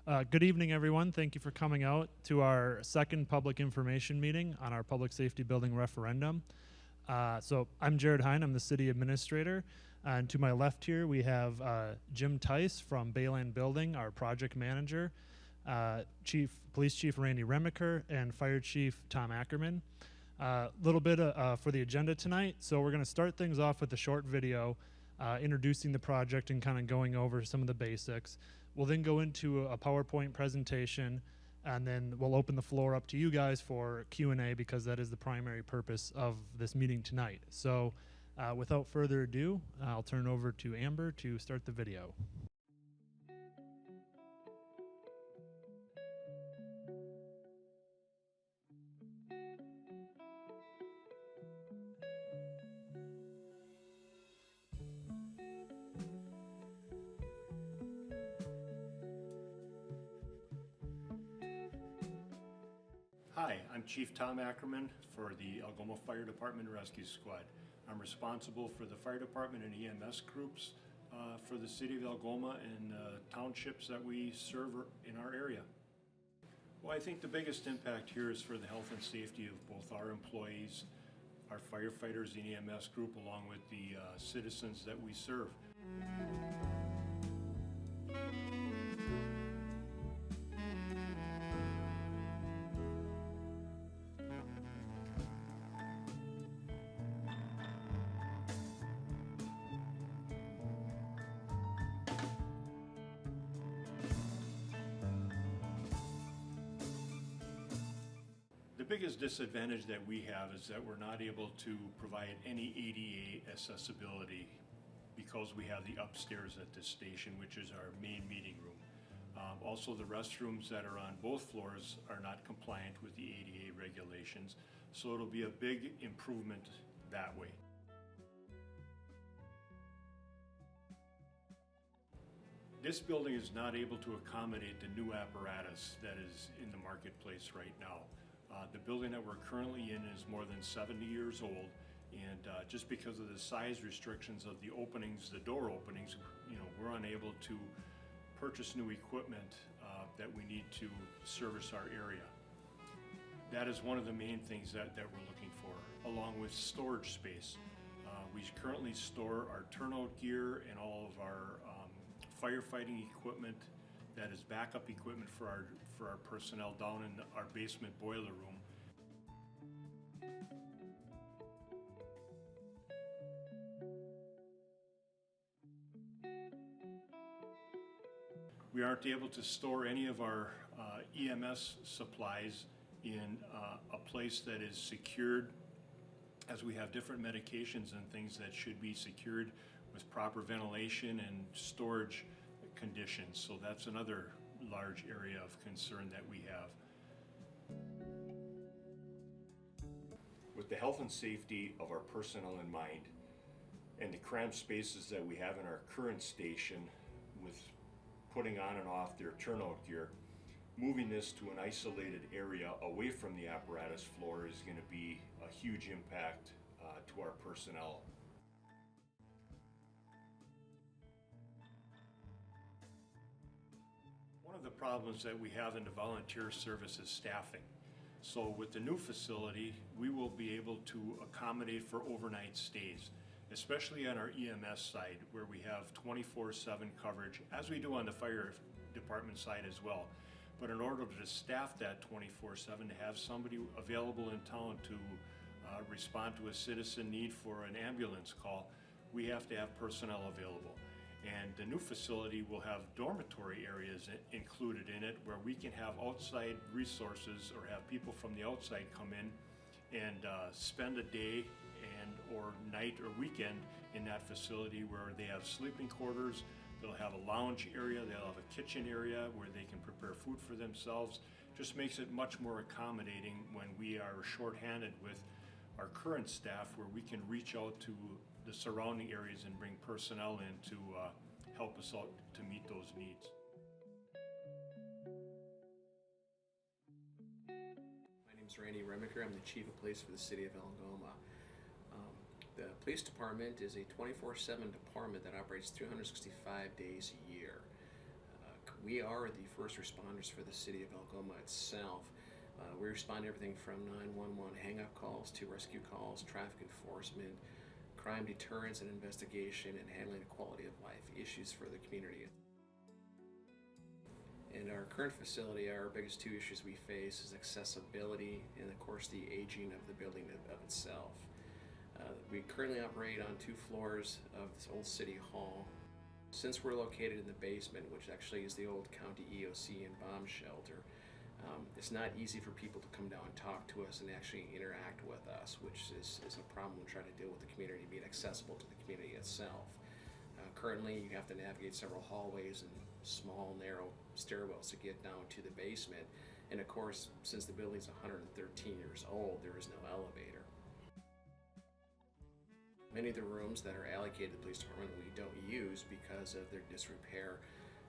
Good evening, everyone. Thank you for coming out to our second public information meeting on our public safety building referendum. So I'm Jared Hine, I'm the city administrator. And to my left here, we have Jim Tice from Bayland Building, our project manager, Police Chief Randy Remiker, and Fire Chief Tom Ackerman. A little bit for the agenda tonight. So we're gonna start things off with a short video introducing the project and kind of going over some of the basics. We'll then go into a PowerPoint presentation, and then we'll open the floor up to you guys for Q&A because that is the primary purpose of this meeting tonight. So without further ado, I'll turn it over to Amber to start the video. Hi, I'm Chief Tom Ackerman for the Algoma Fire Department Rescue Squad. I'm responsible for the fire department and EMS groups for the city of Algoma and townships that we serve in our area. Well, I think the biggest impact here is for the health and safety of both our employees, our firefighters and EMS group, along with the citizens that we serve. The biggest disadvantage that we have is that we're not able to provide any ADA accessibility because we have the upstairs at this station, which is our main meeting room. Also, the restrooms that are on both floors are not compliant with the ADA regulations, so it'll be a big improvement that way. This building is not able to accommodate the new apparatus that is in the marketplace right now. The building that we're currently in is more than 70 years old, and just because of the size restrictions of the openings, the door openings, we're unable to purchase new equipment that we need to service our area. That is one of the main things that we're looking for, along with storage space. We currently store our turnout gear and all of our firefighting equipment that is backup equipment for our personnel down in our basement boiler room. We aren't able to store any of our EMS supplies in a place that is secured, as we have different medications and things that should be secured with proper ventilation and storage conditions. So that's another large area of concern that we have. With the health and safety of our personnel in mind and the cramped spaces that we have in our current station with putting on and off their turnout gear, moving this to an isolated area away from the apparatus floor is going to be a huge impact to our personnel. One of the problems that we have in the volunteer service is staffing. So with the new facility, we will be able to accommodate for overnight stays, especially on our EMS side where we have 24/7 coverage, as we do on the fire department side as well. But in order to staff that 24/7, to have somebody available in town to respond to a citizen need for an ambulance call, we have to have personnel available. And the new facility will have dormitory areas included in it where we can have outside resources or have people from the outside come in and spend a day or night or weekend in that facility where they have sleeping quarters, they'll have a lounge area, they'll have a kitchen area where they can prepare food for themselves. Just makes it much more accommodating when we are shorthanded with our current staff, where we can reach out to the surrounding areas and bring personnel in to help us out to meet those needs. My name is Randy Remiker. I'm the Chief of Police for the City of Algoma. The police department is a 24/7 department that operates 365 days a year. We are the first responders for the city of Algoma itself. We respond to everything from 911 hang-up calls to rescue calls, traffic enforcement, crime deterrence and investigation, and handling quality of life issues for the community. In our current facility, our biggest two issues we face is accessibility and, of course, the aging of the building of itself. We currently operate on 2 floors of this old city hall. Since we're located in the basement, which actually is the old county EOC and bomb shelter, it's not easy for people to come down and talk to us and actually interact with us, which is a problem we're trying to deal with the community, being accessible to the community itself. Currently, you have to navigate several hallways and small, narrow stairwells to get down to the basement. And of course, since the building's 113 years old, there is no elevator. Many of the rooms that are allocated to the police department we don't use because of their disrepair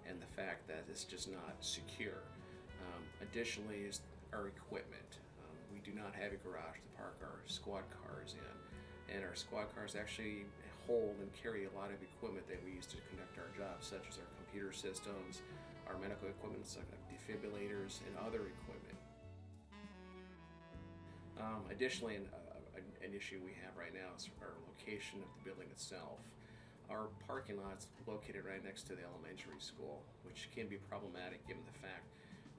and the fact that it's just not secure. Additionally is our equipment. We do not have a garage to park our squad cars in, and our squad cars actually hold and carry a lot of equipment that we use to conduct our jobs, such as our computer systems, our medical equipment, such as defibrillators, and other equipment. Additionally, an issue we have right now is our location of the building itself. Our parking lot's located right next to the elementary school, which can be problematic given the fact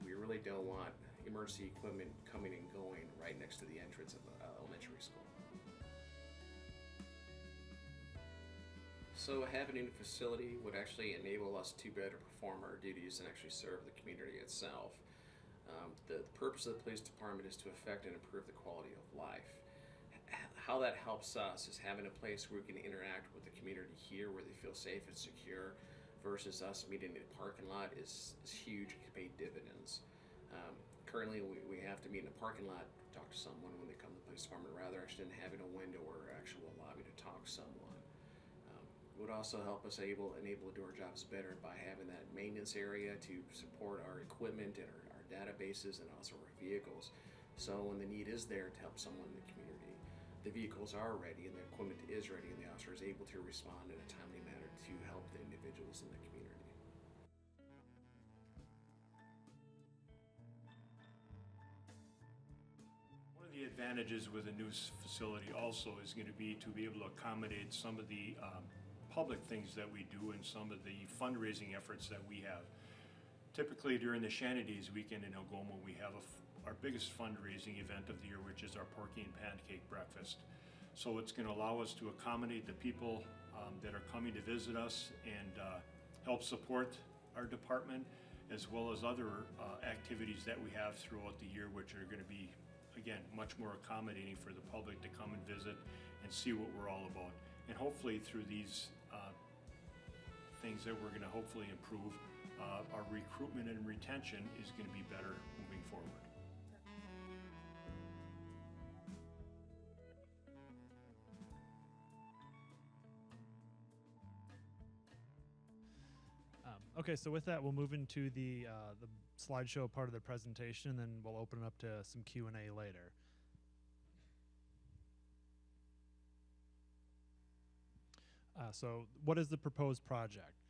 we really don't want emergency equipment coming and going right next to the entrance of the elementary school. So having a new facility would actually enable us to better perform our duties and actually serve the community itself. The purpose of the police department is to affect and improve the quality of life. How that helps us is having a place where we can interact with the community here where they feel safe and secure, versus us meeting in a parking lot is huge and can pay dividends. Currently, we have to meet in a parking lot to talk to someone when they come to the police department, rather actually than having a window or actual lobby to talk to someone. It would also help us enable to do our jobs better by having that maintenance area to support our equipment and our databases and also our vehicles. So when the need is there to help someone in the community, the vehicles are ready and the equipment is ready and the officer is able to respond in a timely manner to help the individuals in the community. One of the advantages with a new facility also is going to be able to accommodate some of the public things that we do and some of the fundraising efforts that we have. Typically during the Shanadays weekend in Algoma, we have our biggest fundraising event of the year, which is our Porky and Pancake Breakfast. So it's going to allow us to accommodate the people that are coming to visit us and help support our department, as well as other activities that we have throughout the year, which are going to be, again, much more accommodating for the public to come and visit and see what we're all about. And hopefully through these things that we're going to hopefully improve, our recruitment and retention is going to be better moving forward. Okay, so with that, we'll move into the slideshow part of the presentation, and then we'll open it up to some Q&A later. So what is the proposed project?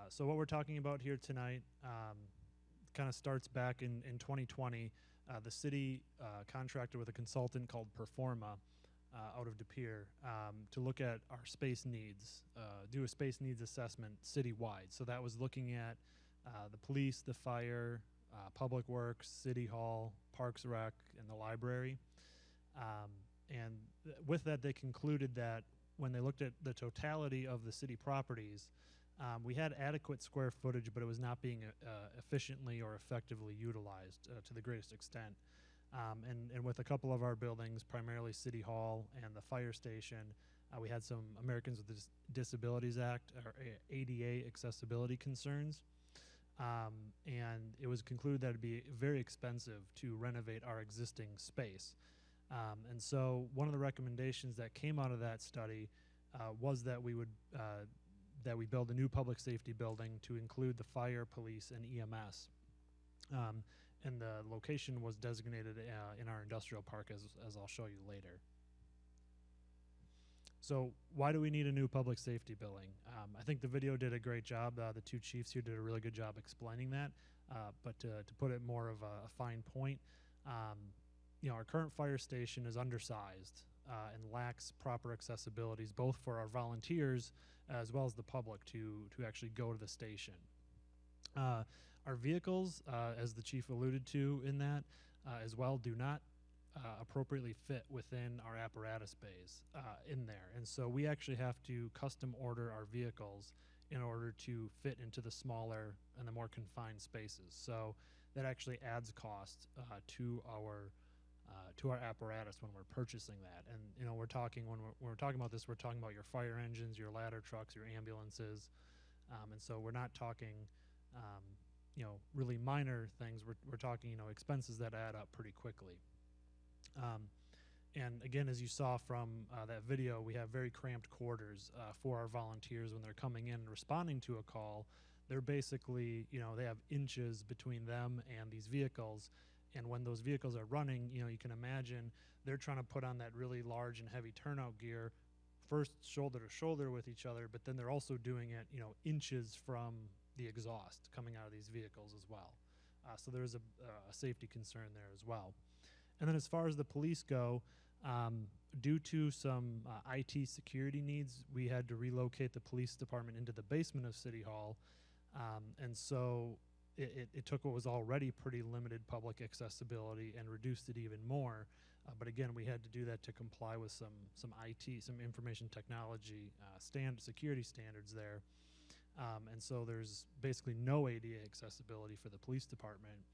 So what we're talking about here tonight kind of starts back in 2020. The city contracted with a consultant called Performa out of De Pere to look at our space needs, do a space needs assessment citywide. So that was looking at the police, the fire, public works, city hall, parks rec, and the library. And with that, they concluded that when they looked at the totality of the city properties, we had adequate square footage, but it was not being efficiently or effectively utilized to the greatest extent. And with a couple of our buildings, primarily City Hall and the fire station, we had some Americans with Disabilities Act, or ADA accessibility concerns. And it was concluded that it'd be very expensive to renovate our existing space. And so one of the recommendations that came out of that study was that we would that we build a new public safety building to include the fire, police, and EMS. And the location was designated in our industrial park, as I'll show you later. So why do we need a new public safety building? I think the video did a great job. The two chiefs here did a really good job explaining that. But to put it more of a fine point, our current fire station is undersized and lacks proper accessibilities, both for our volunteers as well as the public to actually go to the station. Our vehicles, as the chief alluded to in that as well, do not appropriately fit within our apparatus bays in there. And so we actually have to custom order our vehicles in order to fit into the smaller and the more confined spaces. So that actually adds cost to our apparatus when we're purchasing that. And we're talking when we're talking about this, we're talking about your fire engines, your ladder trucks, your ambulances, and so we're not talking really minor things. We're talking expenses that add up pretty quickly. And again, as you saw from that video, we have very cramped quarters for our volunteers when they're coming in and responding to a call. They're basically, they have inches between them and these vehicles. And when those vehicles are running, you can imagine they're trying to put on that really large and heavy turnout gear, first shoulder to shoulder with each other, but then they're also doing it, inches from the exhaust coming out of these vehicles as well. So there's a safety concern there as well. And then as far as the police go, due to some IT security needs, we had to relocate the police department into the basement of City Hall. And so it took what was already pretty limited public accessibility and reduced it even more. But again, we had to do that to comply with some IT, some information technology security standards there. And so there's basically no ADA accessibility for the police department.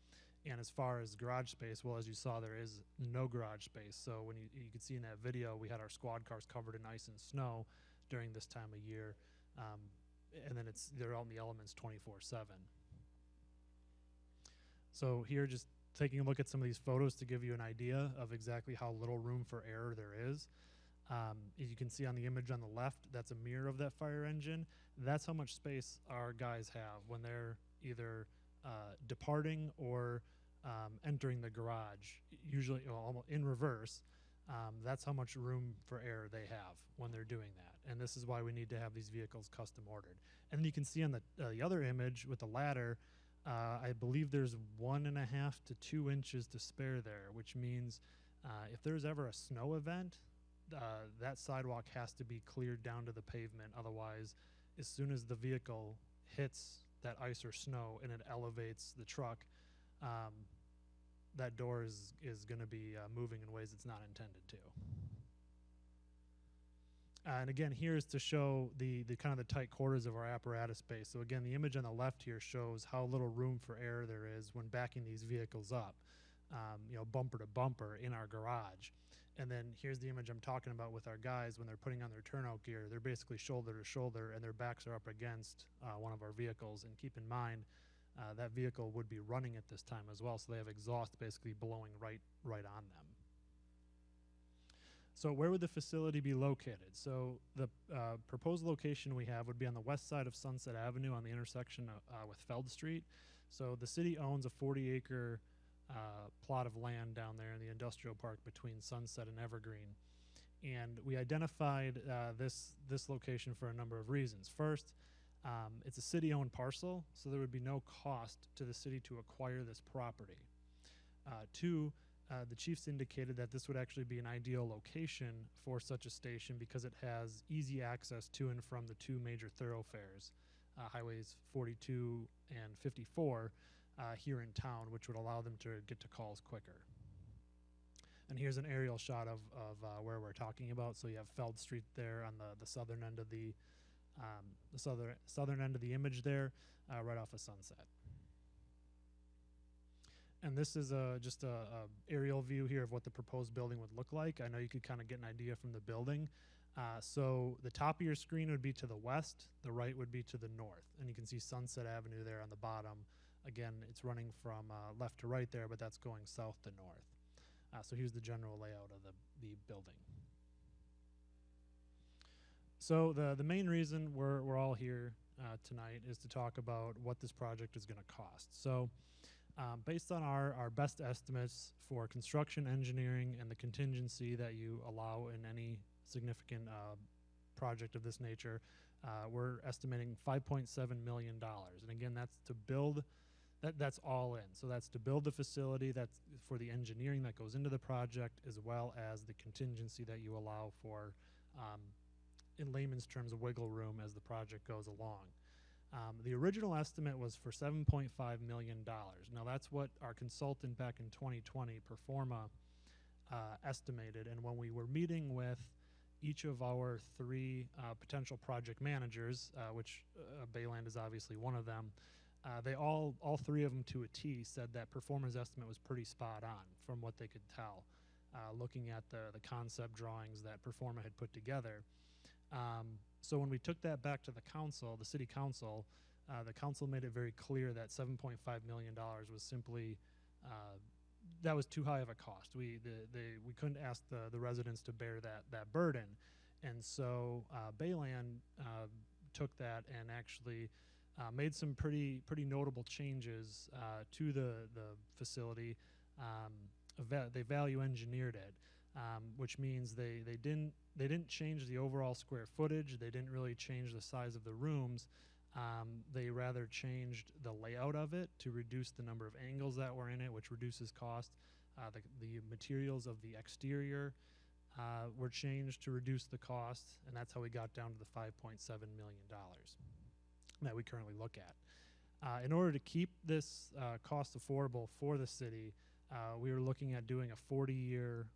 And as far as garage space, well, as you saw, there is no garage space. So when you could see in that video, we had our squad cars covered in ice and snow during this time of year. And then they're out in the elements 24/7. So here, just taking a look at some of these photos to give you an idea of exactly how little room for error there is. As you can see on the image on the left, that's a mirror of that fire engine. That's how much space our guys have when they're either departing or entering the garage, usually almost in reverse. That's how much room for error they have when they're doing that. And this is why we need to have these vehicles custom ordered. And then you can see on the other image with the ladder, I believe there's 1.5 to 2 inches to spare there, which means if there's ever a snow event, that sidewalk has to be cleared down to the pavement. Otherwise, as soon as the vehicle hits that ice or snow and it elevates the truck, that door is going to be moving in ways it's not intended to. And again, here's to show the kind of the tight quarters of our apparatus space. So again, the image on the left here shows how little room for error there is when backing these vehicles up, bumper to bumper in our garage. And then here's the image I'm talking about with our guys when they're putting on their turnout gear. They're basically shoulder to shoulder and their backs are up against one of our vehicles. And keep in mind, that vehicle would be running at this time as well, so they have exhaust basically blowing right on them. So where would the facility be located? So the proposed location we have would be on the west side of Sunset Avenue on the intersection with Feld Street. So the city owns a 40-acre plot of land down there in the industrial park between Sunset and Evergreen. And we identified this location for a number of reasons. First, it's a city-owned parcel, so there would be no cost to the city to acquire this property. Two, the chiefs indicated that this would actually be an ideal location for such a station because it has easy access to and from the two major thoroughfares, highways 42 and 54, here in town, which would allow them to get to calls quicker. And here's an aerial shot of where we're talking about. So you have Feld Street there on the southern end of the southern end of the image there, right off of Sunset. And this is just a aerial view here of what the proposed building would look like. I know you could kind of get an idea from the building. So the top of your screen would be to the west, the right would be to the north. And you can see Sunset Avenue there on the bottom. Again, it's running from left to right there, but that's going south to north. So here's the general layout of the building. So the main reason we're all here tonight is to talk about what this project is going to cost. So based on our best estimates for construction, engineering, and the contingency that you allow in any significant project of this nature, we're estimating $5.7 million. And again, that's to build, that's all in. So that's to build the facility, that's for the engineering that goes into the project, as well as the contingency that you allow for, in layman's terms, wiggle room as the project goes along. The original estimate was for $7.5 million. Now that's what our consultant back in 2020, Performa, estimated. And when we were meeting with each of our three potential project managers, which Bayland is obviously one of them, they all three of them to a T said that Performa's estimate was pretty spot on from what they could tell, looking at the concept drawings that Performa had put together. So when we took that back to the council, the city council, the council made it very clear that $7.5 million was simply, that was too high of a cost. We couldn't ask the residents to bear that burden. And so Bayland took that and actually made some pretty notable changes to the facility. They value engineered it, which means they didn't change the overall square footage. They didn't really change the size of the rooms. They rather changed the layout of it to reduce the number of angles that were in it, which reduces cost. The materials of the exterior were changed to reduce the cost, and that's how we got down to the $5.7 million that we currently look at. In order to keep this cost affordable for the city, we were looking at doing a 40-year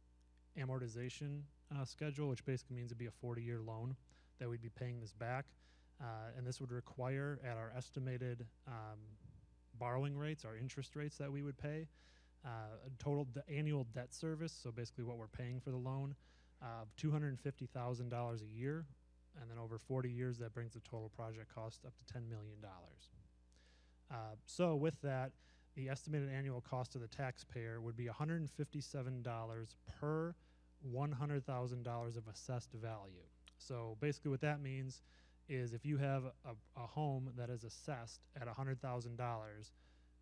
amortization schedule, which basically means it'd be a 40-year loan that we'd be paying this back. And this would require, at our estimated borrowing rates, our interest rates that we would pay, a total annual debt service, so basically what we're paying for the loan, of $250,000 a year. And then over 40 years, that brings the total project cost up to $10 million. So with that, the estimated annual cost of the taxpayer would be $157 per $100,000 of assessed value. So basically what that means is if you have a home that is assessed at $100,000,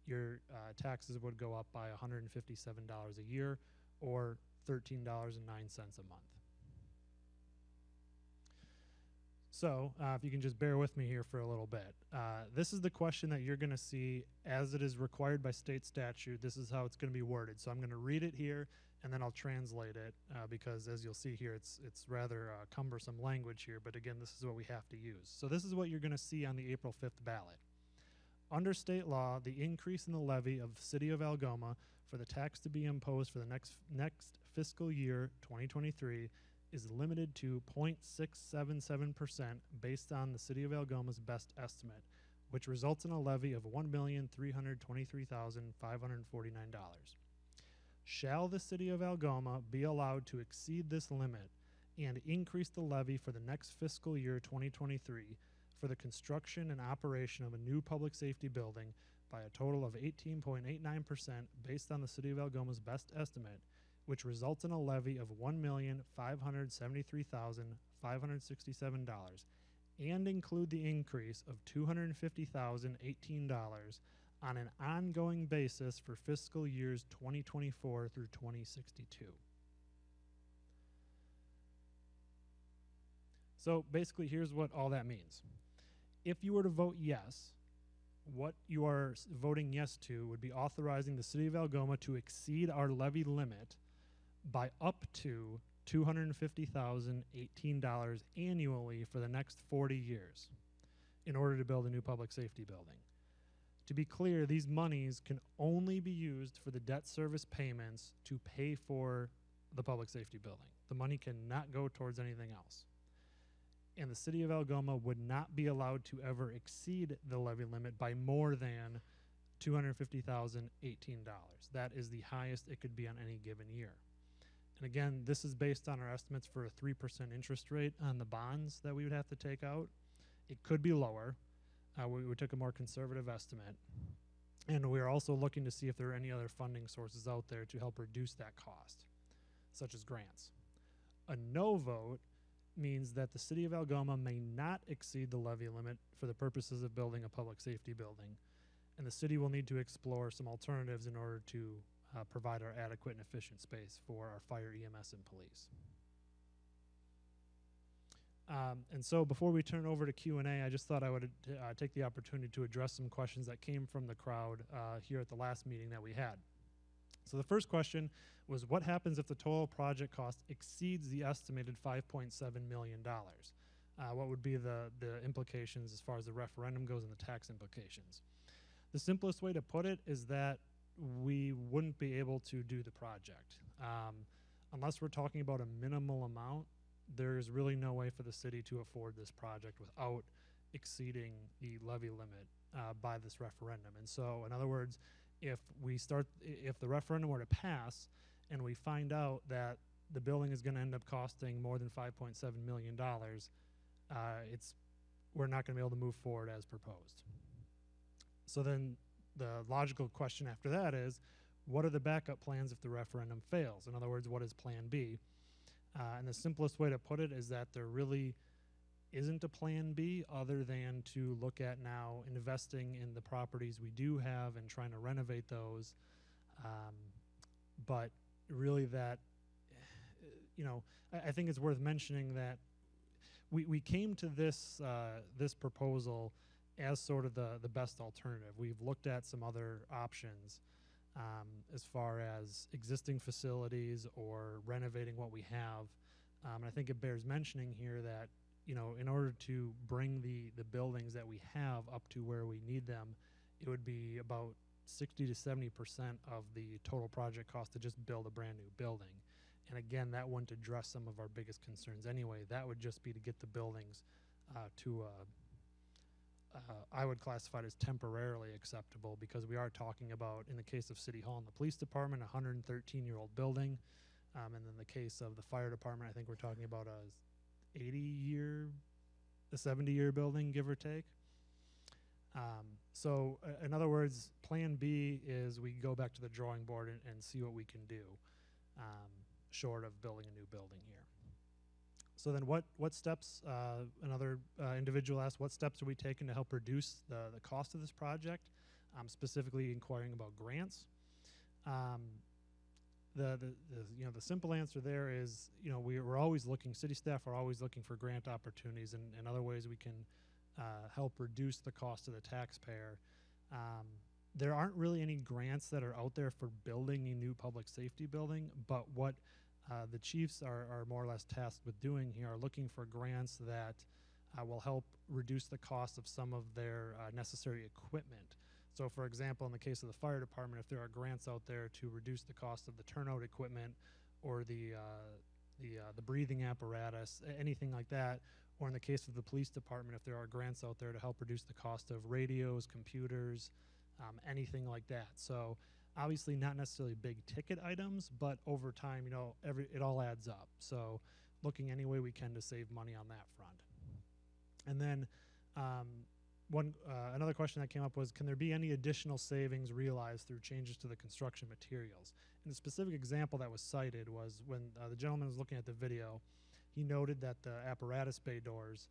your taxes would go up by $157 a year, or $13.09 a month. So if you can just bear with me here for a little bit. This is the question that you're going to see as it is required by state statute. This is how it's going to be worded. So I'm going to read it here, and then I'll translate it because as you'll see here, it's rather cumbersome language here. But again, this is what we have to use. So this is what you're going to see on the April 5th ballot. Under state law, the increase in the levy of the City of Algoma for the tax to be imposed for the next fiscal year, 2023, is limited to 0.677% based on the City of Algoma's best estimate, which results in a levy of $1,323,549. Shall the City of Algoma be allowed to exceed this limit and increase the levy for the next fiscal year 2023 for the construction and operation of a new public safety building by a total of 18.89% based on the City of Algoma's best estimate, which results in a levy of $1,573,567, and include the increase of $250,018 on an ongoing basis for fiscal years 2024 through 2062. So basically, here's what all that means. If you were to vote yes, what you are voting yes to would be authorizing the City of Algoma to exceed our levy limit by up to $250,018 annually for the next 40 years in order to build a new public safety building. To be clear, these monies can only be used for the debt service payments to pay for the public safety building. The money cannot go towards anything else. And the City of Algoma would not be allowed to ever exceed the levy limit by more than $250,018. That is the highest it could be on any given year. And again, this is based on our estimates for a 3% interest rate on the bonds that we would have to take out. It could be lower. We took a more conservative estimate. And we are also looking to see if there are any other funding sources out there to help reduce that cost, such as grants. A no vote means that the City of Algoma may not exceed the levy limit for the purposes of building a public safety building, and the city will need to explore some alternatives in order to provide our adequate and efficient space for our fire, EMS, and police. And so before we turn over to Q&A, I just thought I would take the opportunity to address some questions that came from the crowd here at the last meeting that we had. So the first question was, what happens if the total project cost exceeds the estimated $5.7 million? What would be the implications as far as the referendum goes and the tax implications? The simplest way to put it is that we wouldn't be able to do the project. Unless we're talking about a minimal amount, there's really no way for the city to afford this project without exceeding the levy limit by this referendum. And so, in other words, if the referendum were to pass and we find out that the building is going to end up costing more than $5.7 million, we're not going to be able to move forward as proposed. So then the logical question after that is, what are the backup plans if the referendum fails? In other words, what is plan B? And the simplest way to put it is that there really isn't a plan B other than to look at now investing in the properties we do have and trying to renovate those. But really that, I think it's worth mentioning that we came to this proposal as sort of the best alternative. We've looked at some other options as far as existing facilities or renovating what we have. And I think it bears mentioning here that, in order to bring the buildings that we have up to where we need them, it would be about 60 to 70% of the total project cost to just build a brand new building. And again, that wouldn't address some of our biggest concerns anyway. That would just be to get the buildings to I would classify it as temporarily acceptable, because we are talking about, in the case of City Hall and the police department, a 113-year-old building. And in the case of the fire department, I think we're talking about a 70-year building, give or take. So in other words, plan B is we go back to the drawing board and see what we can do, short of building a new building here. So then what steps, another individual asked, what steps are we taking to help reduce the cost of this project? Specifically inquiring about grants. The simple answer there is, we're always looking, city staff are always looking for grant opportunities and other ways we can help reduce the cost of the taxpayer. There aren't really any grants that are out there for building a new public safety building, but what the chiefs are more or less tasked with doing here are looking for grants that will help reduce the cost of some of their necessary equipment. So for example, in the case of the fire department, if there are grants out there to reduce the cost of the turnout equipment or the breathing apparatus, anything like that, or in the case of the police department, if there are grants out there to help reduce the cost of radios, computers, anything like that. So obviously not necessarily big ticket items, but over time, it all adds up. So looking any way we can to save money on that front. And then another question that came up was, can there be any additional savings realized through changes to the construction materials? And the specific example that was cited was when the gentleman was looking at the video, he noted that the apparatus bay doors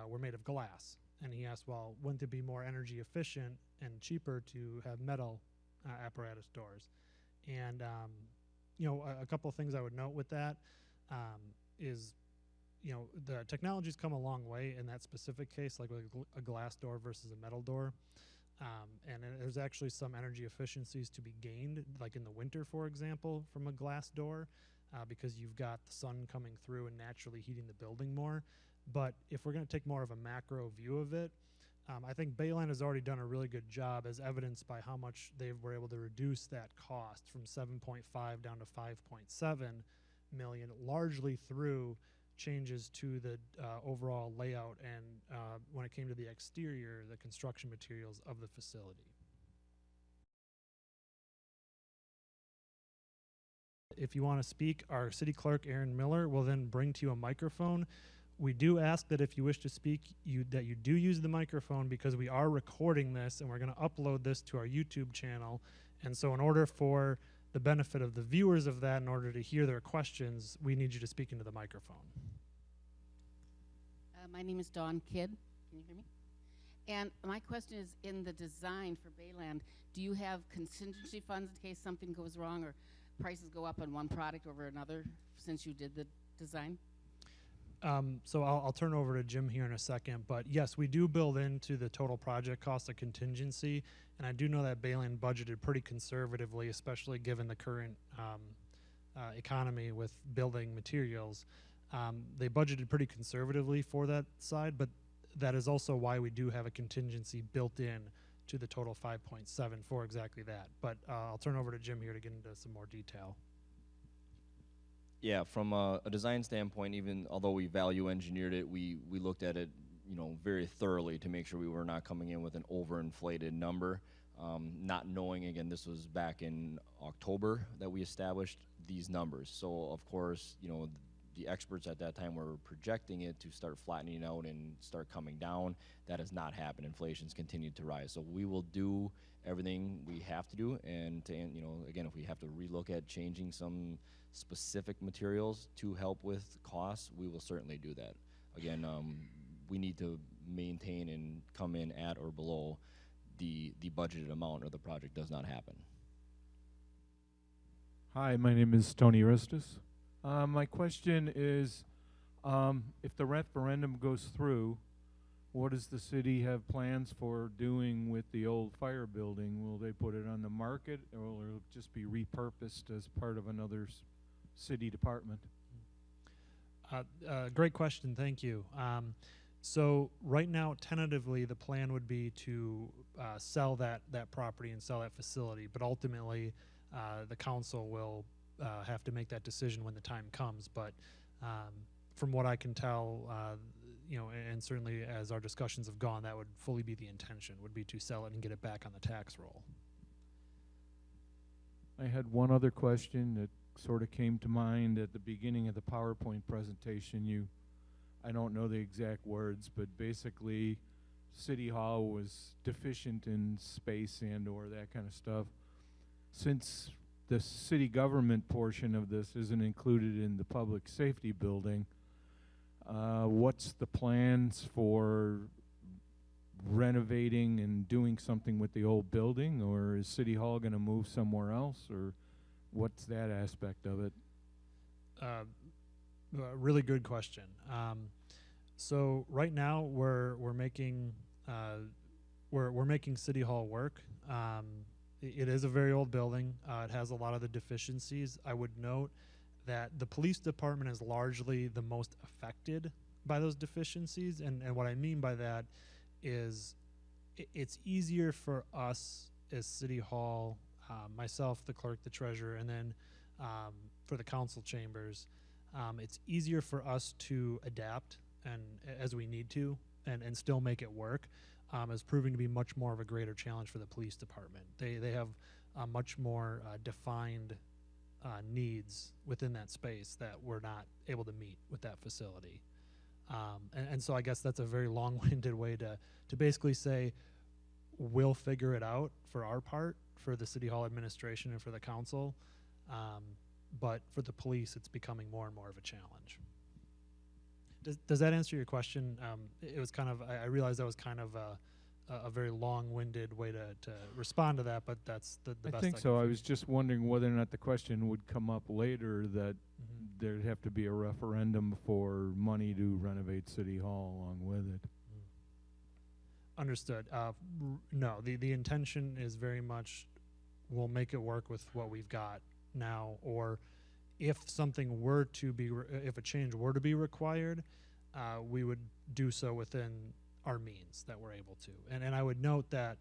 were made of glass. And he asked, well, wouldn't it be more energy efficient and cheaper to have metal apparatus doors? And a couple of things I would note with that is, the technology's come a long way in that specific case, like with a glass door versus a metal door. And there's actually some energy efficiencies to be gained, like in the winter, for example, from a glass door, because you've got the sun coming through and naturally heating the building more. But if we're going to take more of a macro view of it, I think Bayland has already done a really good job, as evidenced by how much they were able to reduce that cost from 7.5 down to 5.7 million, largely through changes to the overall layout and when it came to the exterior, the construction materials of the facility. If you want to speak, our city clerk, Aaron Miller, will then bring to you a microphone. We do ask that if you wish to speak, that you do use the microphone, because we are recording this and we're going to upload this to our YouTube channel. And so in order for the benefit of the viewers of that, in order to hear their questions, we need you to speak into the microphone. My name is Dawn Kidd. Can you hear me? And my question is, in the design for Bayland, do you have contingency funds in case something goes wrong or prices go up on one product over another since you did the design? So I'll turn over to Jim here in a second, but yes, we do build into the total project cost a contingency, and I do know that Bayland budgeted pretty conservatively, especially given the current economy with building materials. They budgeted pretty conservatively for that side, but that is also why we do have a contingency built in to the total 5.7 for exactly that. But I'll turn over to Jim here to get into some more detail. Yeah, from a design standpoint, even although we value engineered it, we looked at it, very thoroughly to make sure we were not coming in with an overinflated number. Not knowing, again, this was back in October that we established these numbers. So of course, the experts at that time were projecting it to start flattening out and start coming down. That has not happened. Inflation's continued to rise. So we will do everything we have to do, and again, if we have to relook at changing some specific materials to help with costs, we will certainly do that. Again, we need to maintain and come in at or below the budgeted amount, or the project does not happen. Hi, my name is Tony Aristus. My question is, if the referendum goes through, what does the city have plans for doing with the old fire building? Will they put it on the market, or will it just be repurposed as part of another city department? Great question, thank you. So right now, tentatively, the plan would be to sell that property and sell that facility, but ultimately, the council will have to make that decision when the time comes. But from what I can tell, and certainly as our discussions have gone, that would fully be the intention, would be to sell it and get it back on the tax roll. I had one other question that sort of came to mind at the beginning of the PowerPoint presentation. I don't know the exact words, but basically City Hall was deficient in space and or that kind of stuff. Since the city government portion of this isn't included in the public safety building, what's the plans for renovating and doing something with the old building, or is City Hall going to move somewhere else, or what's that aspect of it? Really good question. So right now we're making City Hall work. It is a very old building. It has a lot of the deficiencies. I would note that the police department is largely the most affected by those deficiencies, and what I mean by that is it's easier for us as City Hall, myself, the clerk, the treasurer, and then for the council chambers, it's easier for us to adapt and as we need to and still make it work, is proving to be much more of a greater challenge for the police department. They have much more defined needs within that space that we're not able to meet with that facility. And so I guess that's a very long-winded way to basically say we'll figure it out for our part, for the City Hall administration and for the council, but for the police it's becoming more and more of a challenge. Does that answer your question? It was kind of, I realized that was kind of a very long-winded way to respond to that, but that's the best I think so. I was just wondering whether or not the question would come up later that there'd have to be a referendum for money to renovate City Hall along with it. Understood. No, the intention is very much we'll make it work with what we've got now, or if something were to be, if a change were to be required, we would do so within our means that we're able to. And I would note that,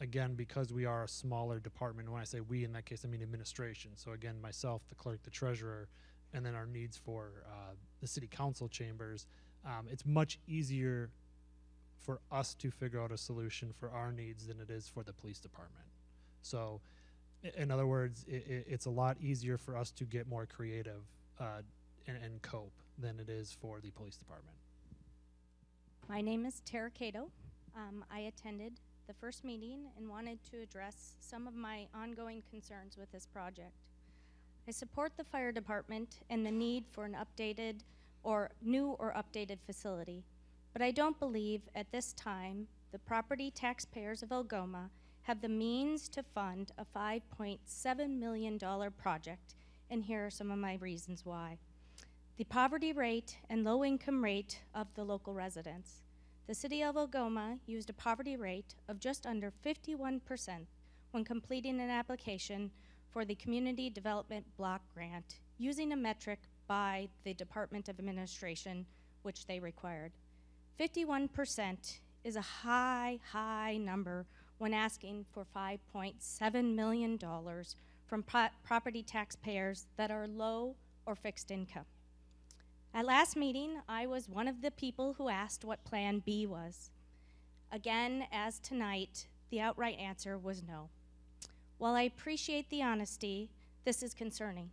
again, because we are a smaller department, when I say we, in that case, I mean administration. So again, myself, the clerk, the treasurer, and then our needs for the city council chambers, it's much easier for us to figure out a solution for our needs than it is for the police department. So in other words, it's a lot easier for us to get more creative and cope than it is for the police department. My name is Tara Cato. I attended the first meeting and wanted to address some of my ongoing concerns with this project. I support the fire department and the need for an updated or new or updated facility, but I don't believe at this time the property taxpayers of Algoma have the means to fund a $5.7 million project, and here are some of my reasons why. the poverty rate and low income rate of the local residents. The city of Algoma used a poverty rate of just under 51% when completing an application for the Community Development Block Grant using a metric by the Department of Administration, which they required. 51% is a high number when asking for $5.7 million from property taxpayers that are low or fixed income. At last meeting, I was one of the people who asked what Plan B was. Again, as tonight, the outright answer was no. While I appreciate the honesty, this is concerning.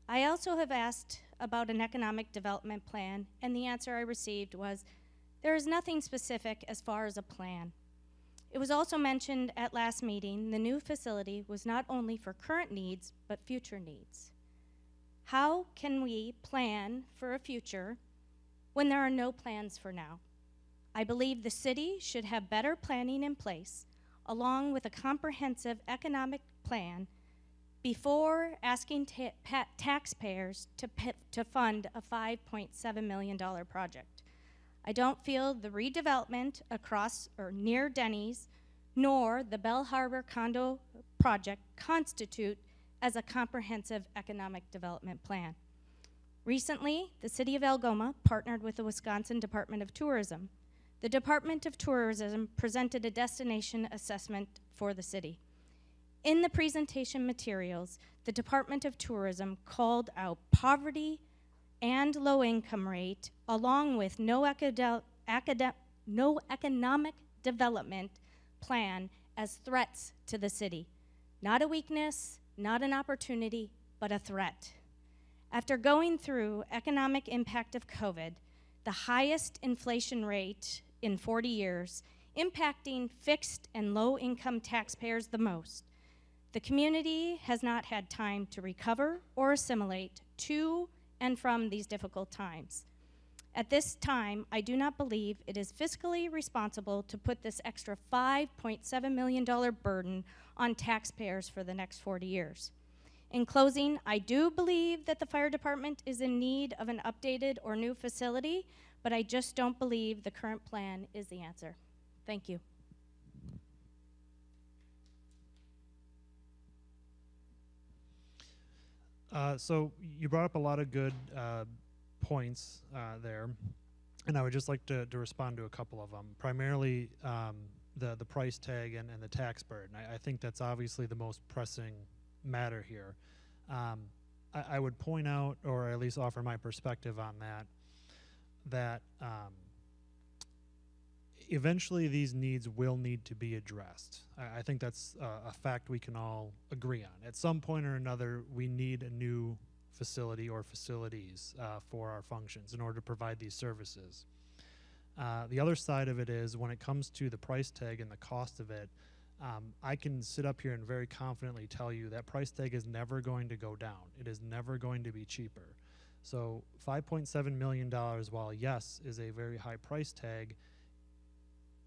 I also have asked about an economic development plan, and the answer I received was, there is nothing specific as far as a plan. It was also mentioned at last meeting the new facility was not only for current needs, but future needs. How can we plan for a future when there are no plans for now? I believe the city should have better planning in place, along with a comprehensive economic plan, before asking taxpayers to fund a $5.7 million project. I don't feel the redevelopment across or near Denny's nor the Bell Harbor condo project constitute as a comprehensive economic development plan. Recently, the city of Algoma partnered with the Wisconsin Department of Tourism. The Department of Tourism presented a destination assessment for the city. In the presentation materials, the Department of Tourism called out poverty and low income rate, along with no economic development plan as threats to the city. Not a weakness, not an opportunity, but a threat. After going through economic impact of COVID, the highest inflation rate in 40 years, impacting fixed and low income taxpayers the most, the community has not had time to recover or assimilate to and from these difficult times. At this time, I do not believe it is fiscally responsible to put this extra $5.7 million burden on taxpayers for the next 40 years. In closing, I do believe that the fire department is in need of an updated or new facility, but I just don't believe the current plan is the answer. Thank you. So you brought up a lot of good points there, and I would just like to respond to a couple of them. Primarily the price tag and the tax burden. I think that's obviously the most pressing matter here. I would point out, or at least offer my perspective on that eventually these needs will need to be addressed. I think that's a fact we can all agree on. At some point or another, we need a new facility or facilities for our functions in order to provide these services. The other side of it is when it comes to the price tag and the cost of it, I can sit up here and very confidently tell you that price tag is never going to go down. It is never going to be cheaper. So $5.7 million, while yes, is a very high price tag,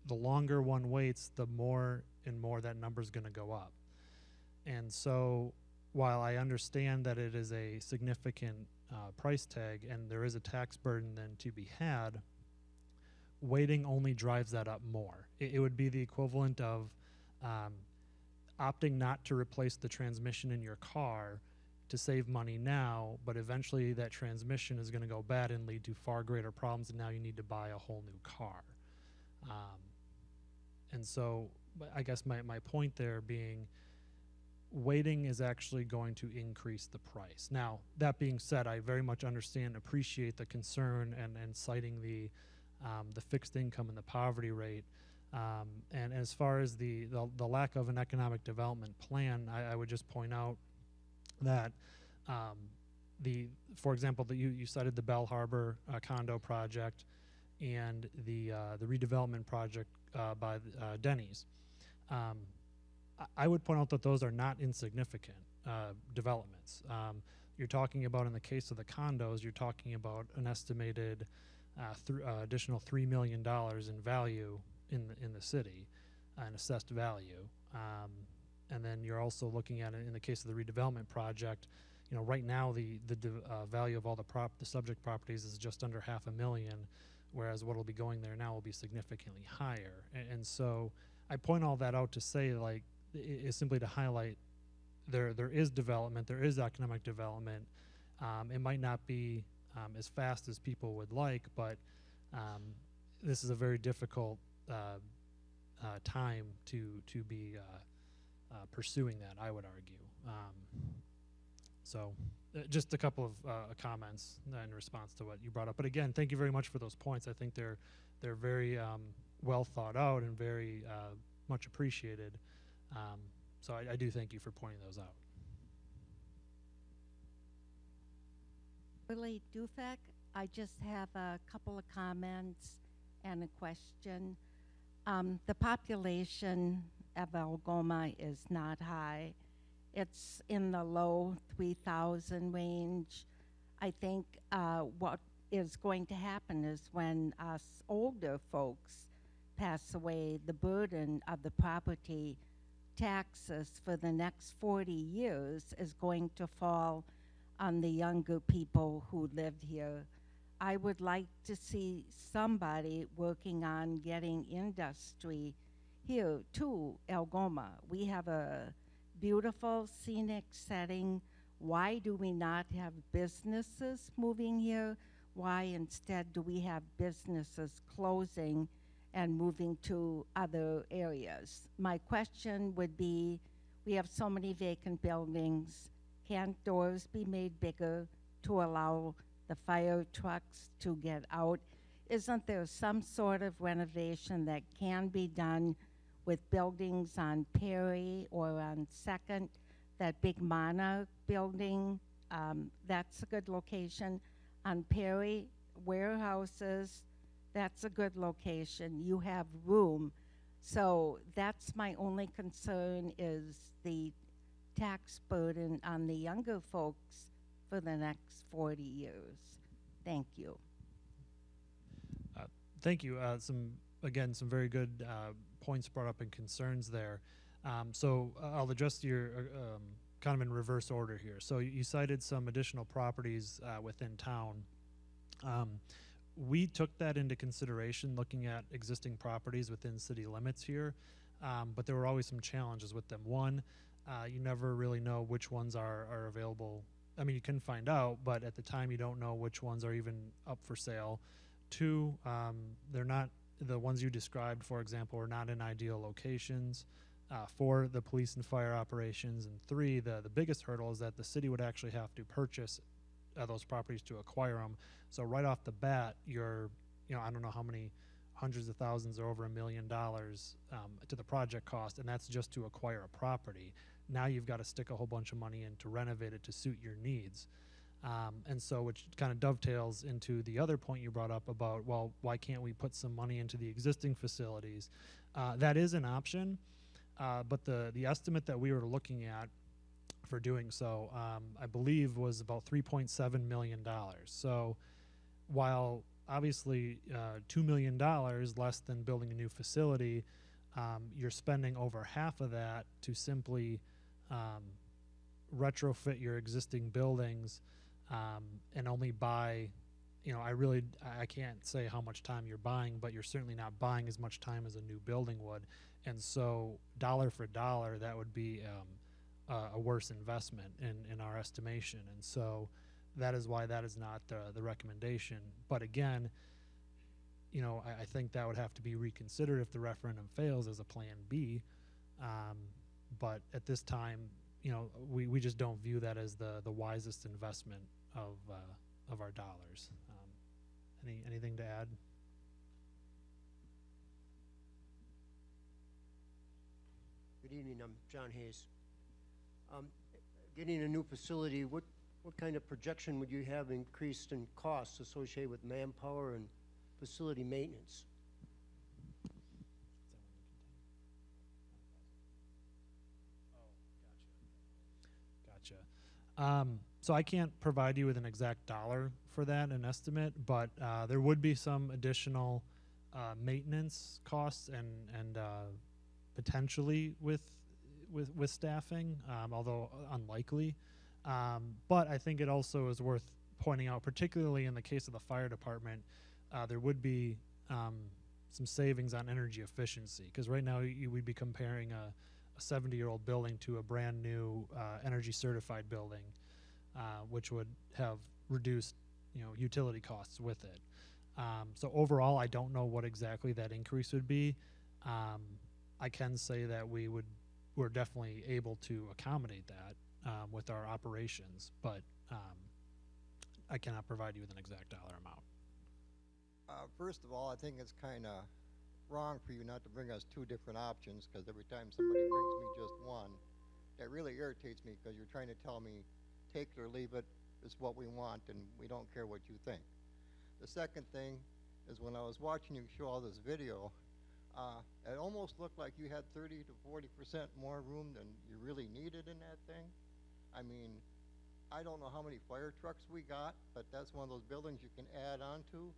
the longer one waits, the more and more that number is going to go up. And so while I understand that it is a significant price tag and there is a tax burden then to be had, waiting only drives that up more. It would be the equivalent of opting not to replace the transmission in your car to save money now, but eventually that transmission is going to go bad and lead to far greater problems, and now you need to buy a whole new car. And so I guess my point there being waiting is actually going to increase the price. Now, that being said, I very much understand and appreciate the concern and citing the fixed income and the poverty rate. And as far as the lack of an economic development plan, I would just point out that for example, you cited the Bell Harbor condo project and the redevelopment project by Denny's. I would point out that those are not insignificant developments. You're talking about, in the case of the condos, you're talking about an estimated additional $3 million in value in the city, an assessed value. And then you're also looking at it in the case of the redevelopment project, right now the value of all the subject properties is just under $500,000, whereas what will be going there now will be significantly higher. And so I point all that out to say, like, is simply to highlight there is development, there is economic development. It might not be as fast as people would like, but this is a very difficult time to be pursuing that, I would argue. So just a couple of comments in response to what you brought up. But again, thank you very much for those points. I think they're very well thought out and very much appreciated. So I do thank you for pointing those out. Willie Dufek, I just have a couple of comments and a question. The population of Algoma is not high. It's in the low 3,000 range. I think what is going to happen is when us older folks pass away, the burden of the property taxes for the next 40 years is going to fall on the younger people who lived here. I would like to see somebody working on getting industry here to Algoma. We have a beautiful scenic setting. Why do we not have businesses moving here? Why instead do we have businesses closing and moving to other areas? My question would be, we have so many vacant buildings. Can't doors be made bigger to allow the fire trucks to get out? Isn't there some sort of renovation that can be done with buildings on Perry or on 2nd, that big Monarch building? That's a good location. On Perry, warehouses, that's a good location. You have room. So that's my only concern, is the tax burden on the younger folks for the next 40 years. Thank you. Thank you. Some very good points brought up and concerns there. So I'll address your kind of in reverse order here. So you cited some additional properties within town. We took that into consideration looking at existing properties within city limits here, but there were always some challenges with them. One, you never really know which ones are available. I mean, you can find out, but at the time you don't know which ones are even up for sale. Two, they're not, the ones you described, for example, are not in ideal locations for the police and fire operations. And three, the biggest hurdle is that the city would actually have to purchase those properties to acquire them. So right off the bat, you're, I don't know how many hundreds of thousands or over $1 million to the project cost, and that's just to acquire a property. Now you've got to stick a whole bunch of money in to renovate it to suit your needs. And so, which kind of dovetails into the other point you brought up about, well, why can't we put some money into the existing facilities? That is an option, but the estimate that we were looking at for doing so, I believe, was about $3.7 million. So while obviously $2 million less than building a new facility, you're spending over half of that to simply retrofit your existing buildings and only buy, I can't say how much time you're buying, but you're certainly not buying as much time as a new building would. And so dollar for dollar, that would be a worse investment in our estimation. And so that is why that is not the recommendation. But again, I think that would have to be reconsidered if the referendum fails as a plan B. But at this time, we just don't view that as the wisest investment of our dollars. Anything to add? Good evening, I'm John Hayes. Getting a new facility, what kind of projection would you have increased in costs associated with manpower and facility maintenance? Gotcha. So I can't provide you with an exact dollar for that, an estimate, but there would be some additional maintenance costs and potentially with staffing, although unlikely. But I think it also is worth pointing out, particularly in the case of the fire department, there would be some savings on energy efficiency, because right now we'd be comparing a 70-year-old building to a brand new energy certified building, which would have reduced utility costs with it. So overall, I don't know what exactly that increase would be. I can say that we're definitely able to accommodate that with our operations, but I cannot provide you with an exact dollar amount. First of all, I think it's kind of wrong for you not to bring us two different options, because every time somebody brings me just one, that really irritates me, because you're trying to tell me take it or leave it, it's what we want, and we don't care what you think. The second thing is, when I was watching you show all this video, it almost looked like you had 30 to 40% more room than you really needed in that thing. I mean, I don't know how many fire trucks we got, but that's one of those buildings you can add on to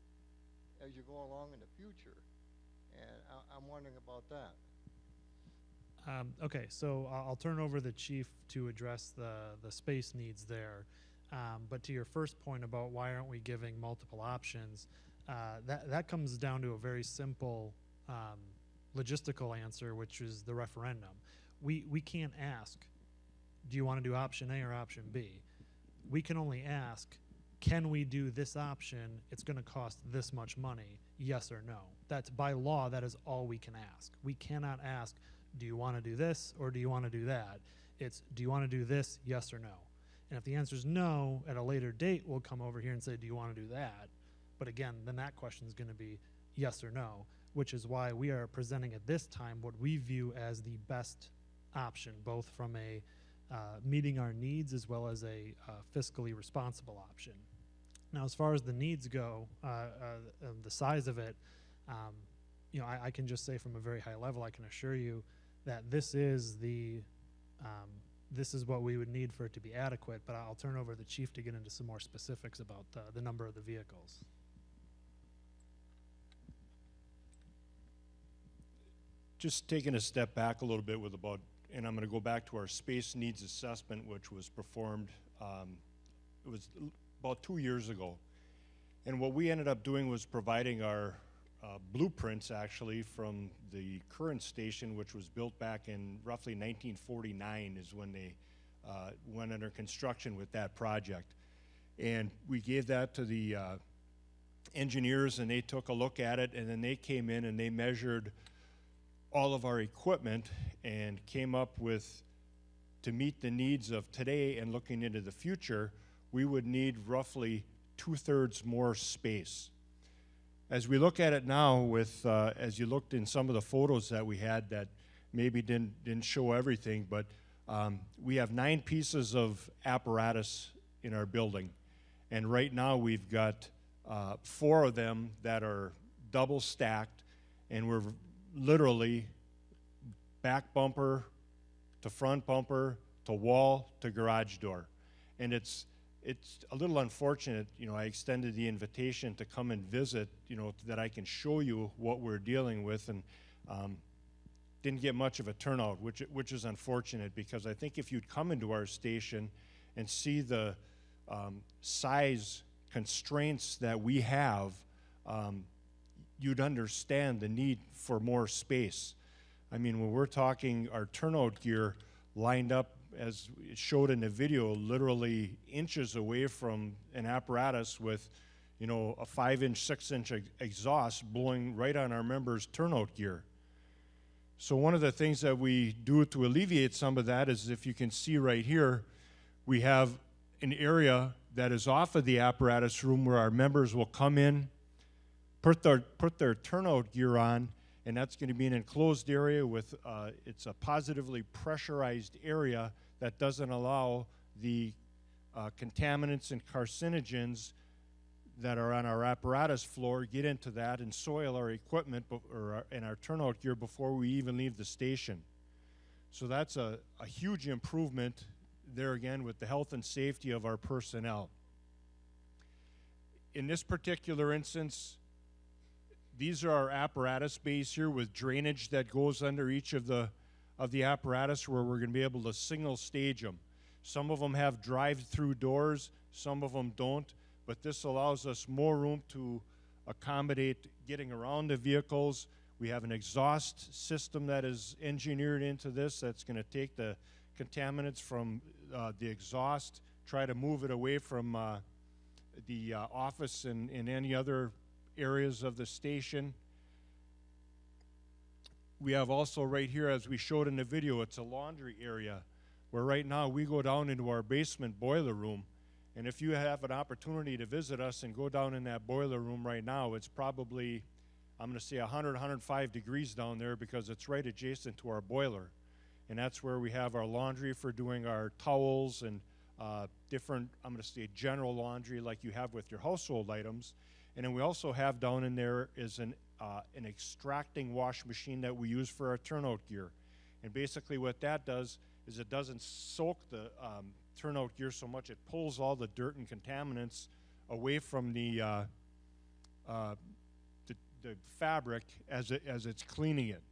as you go along in the future. And I'm wondering about that. Okay, so I'll turn over the chief to address the space needs there. But to your first point about why aren't we giving multiple options, that comes down to a very simple logistical answer, which is the referendum. We can't ask, do you want to do option A or option B? We can only ask, can we do this option? It's going to cost this much money, yes or no. That's by law, that is all we can ask. We cannot ask, do you want to do this or do you want to do that? It's, do you want to do this, yes or no? And if the answer is no, at a later date, we'll come over here and say, do you want to do that? But again, then that question is going to be yes or no, which is why we are presenting at this time what we view as the best option, both from a meeting our needs as well as a fiscally responsible option. Now, as far as the needs go, the size of it, I can just say from a very high level, I can assure you that this is what we would need for it to be adequate, but I'll turn over to the chief to get into some more specifics about the number of the vehicles. Just taking a step back a little bit and I'm going to go back to our space needs assessment, which was performed, it was about 2 years ago. And what we ended up doing was providing our blueprints, actually, from the current station, which was built back in roughly 1949 is when they went under construction with that project. And we gave that to the engineers, and they took a look at it, and then they came in and they measured all of our equipment and came up with, to meet the needs of today and looking into the future, we would need roughly 2/3 more space. As we look at it now, with as you looked in some of the photos that we had that maybe didn't show everything, but we have 9 pieces of apparatus in our building, and right now we've got 4 of them that are double stacked, and we're literally back bumper to front bumper to wall to garage door. And it's a little unfortunate, I extended the invitation to come and visit, that I can show you what we're dealing with, and didn't get much of a turnout, which is unfortunate, because I think if you'd come into our station and see the size constraints that we have, you'd understand the need for more space. I mean, when we're talking our turnout gear lined up, as it showed in the video, literally inches away from an apparatus with, a 5-inch, 6-inch exhaust blowing right on our members' turnout gear. So one of the things that we do to alleviate some of that is, if you can see right here, we have an area that is off of the apparatus room where our members will come in, put their turnout gear on, and that's going to be an enclosed area with, it's a positively pressurized area that doesn't allow the contaminants and carcinogens that are on our apparatus floor get into that and soil our equipment and our turnout gear before we even leave the station. So that's a huge improvement there, again, with the health and safety of our personnel. In this particular instance, these are our apparatus bays here with drainage that goes under each of the apparatus, where we're going to be able to single stage them. Some of them have drive-through doors, some of them don't, but this allows us more room to accommodate getting around the vehicles. We have an exhaust system that is engineered into this that's going to take the contaminants from the exhaust, try to move it away from the office and any other areas of the station. We have also right here, as we showed in the video, it's a laundry area where right now we go down into our basement boiler room. And if you have an opportunity to visit us and go down in that boiler room right now, it's probably, I'm going to say 100, 105 degrees down there because it's right adjacent to our boiler. And that's where we have our laundry for doing our towels and different, I'm going to say general laundry like you have with your household items. And then we also have down in there is an extracting wash machine that we use for our turnout gear. And basically what that does is it doesn't soak the turnout gear so much, it pulls all the dirt and contaminants away from the fabric as it's cleaning it.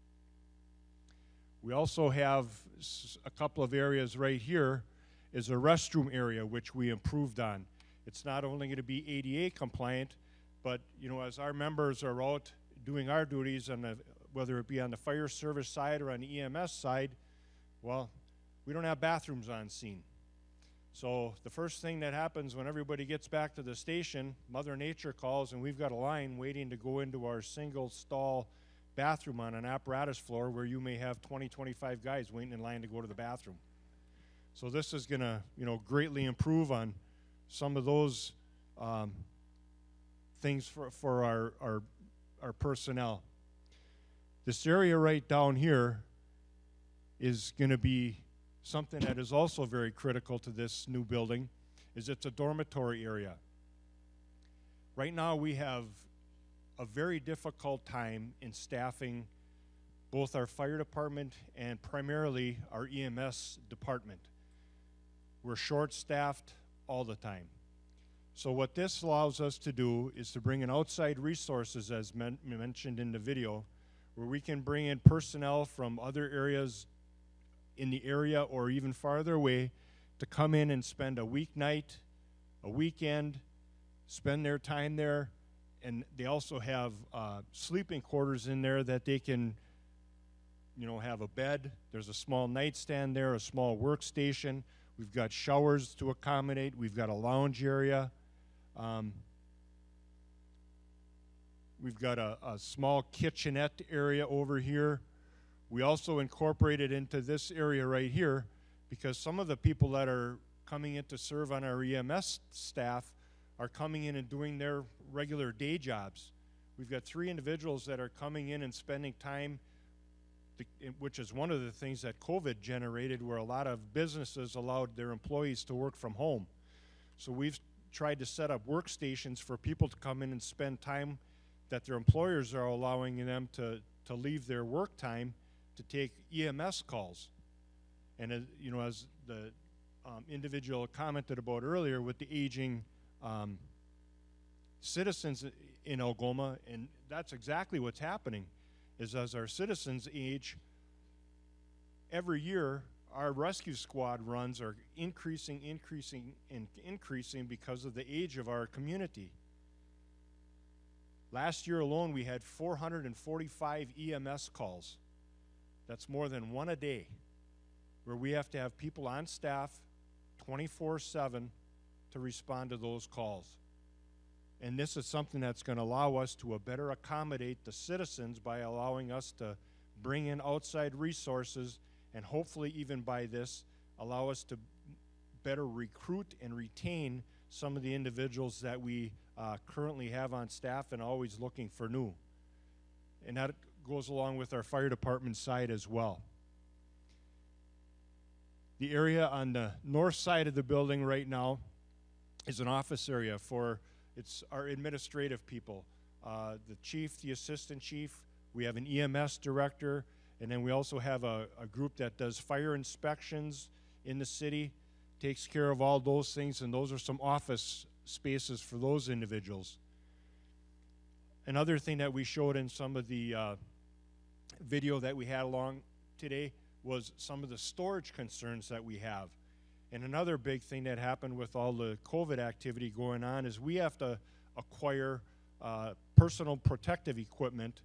We also have a couple of areas right here is a restroom area which we improved on. It's not only going to be ADA compliant, but you know, as our members are out doing our duties on the, whether it be on the fire service side or on the EMS side, well, we don't have bathrooms on scene. So the first thing that happens when everybody gets back to the station, Mother Nature calls and we've got a line waiting to go into our single stall bathroom on an apparatus floor where you may have 20, 25 guys waiting in line to go to the bathroom. So this is gonna, you know, greatly improve on some of those things for our personnel. This area right down here is gonna be something that is also very critical to this new building, is it's a dormitory area. Right now we have a very difficult time in staffing both our fire department and primarily our EMS department. We're short-staffed all the time. So what this allows us to do is to bring in outside resources, as mentioned in the video, where we can bring in personnel from other areas in the area or even farther away to come in and spend a weeknight, a weekend, spend their time there, and they also have sleeping quarters in there that they can, you know, have a bed. There's a small nightstand there, a small workstation. We've got showers to accommodate. We've got a lounge area. We've got a small kitchenette area over here. We also incorporated into this area right here because some of the people that are coming in to serve on our EMS staff are coming in and doing their regular day jobs. We've got 3 individuals that are coming in and spending time, which is one of the things that COVID generated, where a lot of businesses allowed their employees to work from home. So we've tried to set up workstations for people to come in and spend time that their employers are allowing them to leave their work time to take EMS calls. And as, you know, as the individual commented about earlier with the aging citizens in Algoma, and that's exactly what's happening, is as our citizens age, every year our rescue squad runs are increasing because of the age of our community. Last year alone we had 445 EMS calls. That's more than one a day, where we have to have people on staff 24/7 to respond to those calls. And this is something that's going to allow us to better accommodate the citizens by allowing us to bring in outside resources, and hopefully even by this allow us to better recruit and retain some of the individuals that we currently have on staff and always looking for new. And that goes along with our fire department side as well. The area on the north side of the building right now is an office area for our administrative people. The chief, the assistant chief, we have an EMS director, and then we also have a group that does fire inspections in the city, takes care of all those things, and those are some office spaces for those individuals. Another thing that we showed in some of the video that we had along today was some of the storage concerns that we have. And another big thing that happened with all the COVID activity going on is we have to acquire personal protective equipment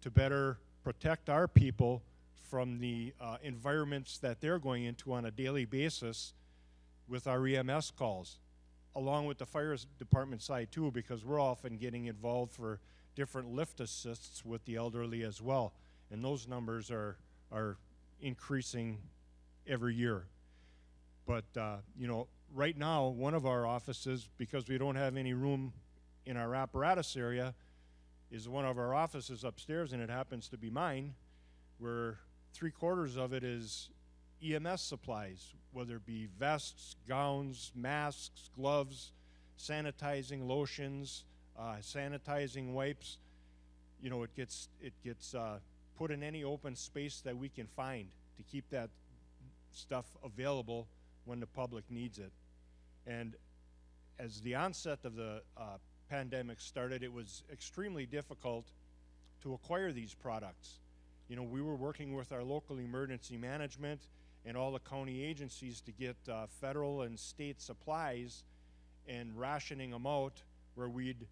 to better protect our people from the environments that they're going into on a daily basis with our EMS calls, along with the fire department side too, because we're often getting involved for different lift assists with the elderly as well. And those numbers are increasing every year. But, you know, right now, one of our offices, because we don't have any room in our apparatus area, is one of our offices upstairs, and it happens to be mine, where 3/4 of it is EMS supplies, whether it be vests, gowns, masks, gloves, sanitizing lotions, sanitizing wipes. You know, it gets put in any open space that we can find to keep that stuff available when the public needs it. And as the onset of the pandemic started, it was extremely difficult to acquire these products. You know, we were working with our local emergency management and all the county agencies to get federal and state supplies and rationing them out, where we'd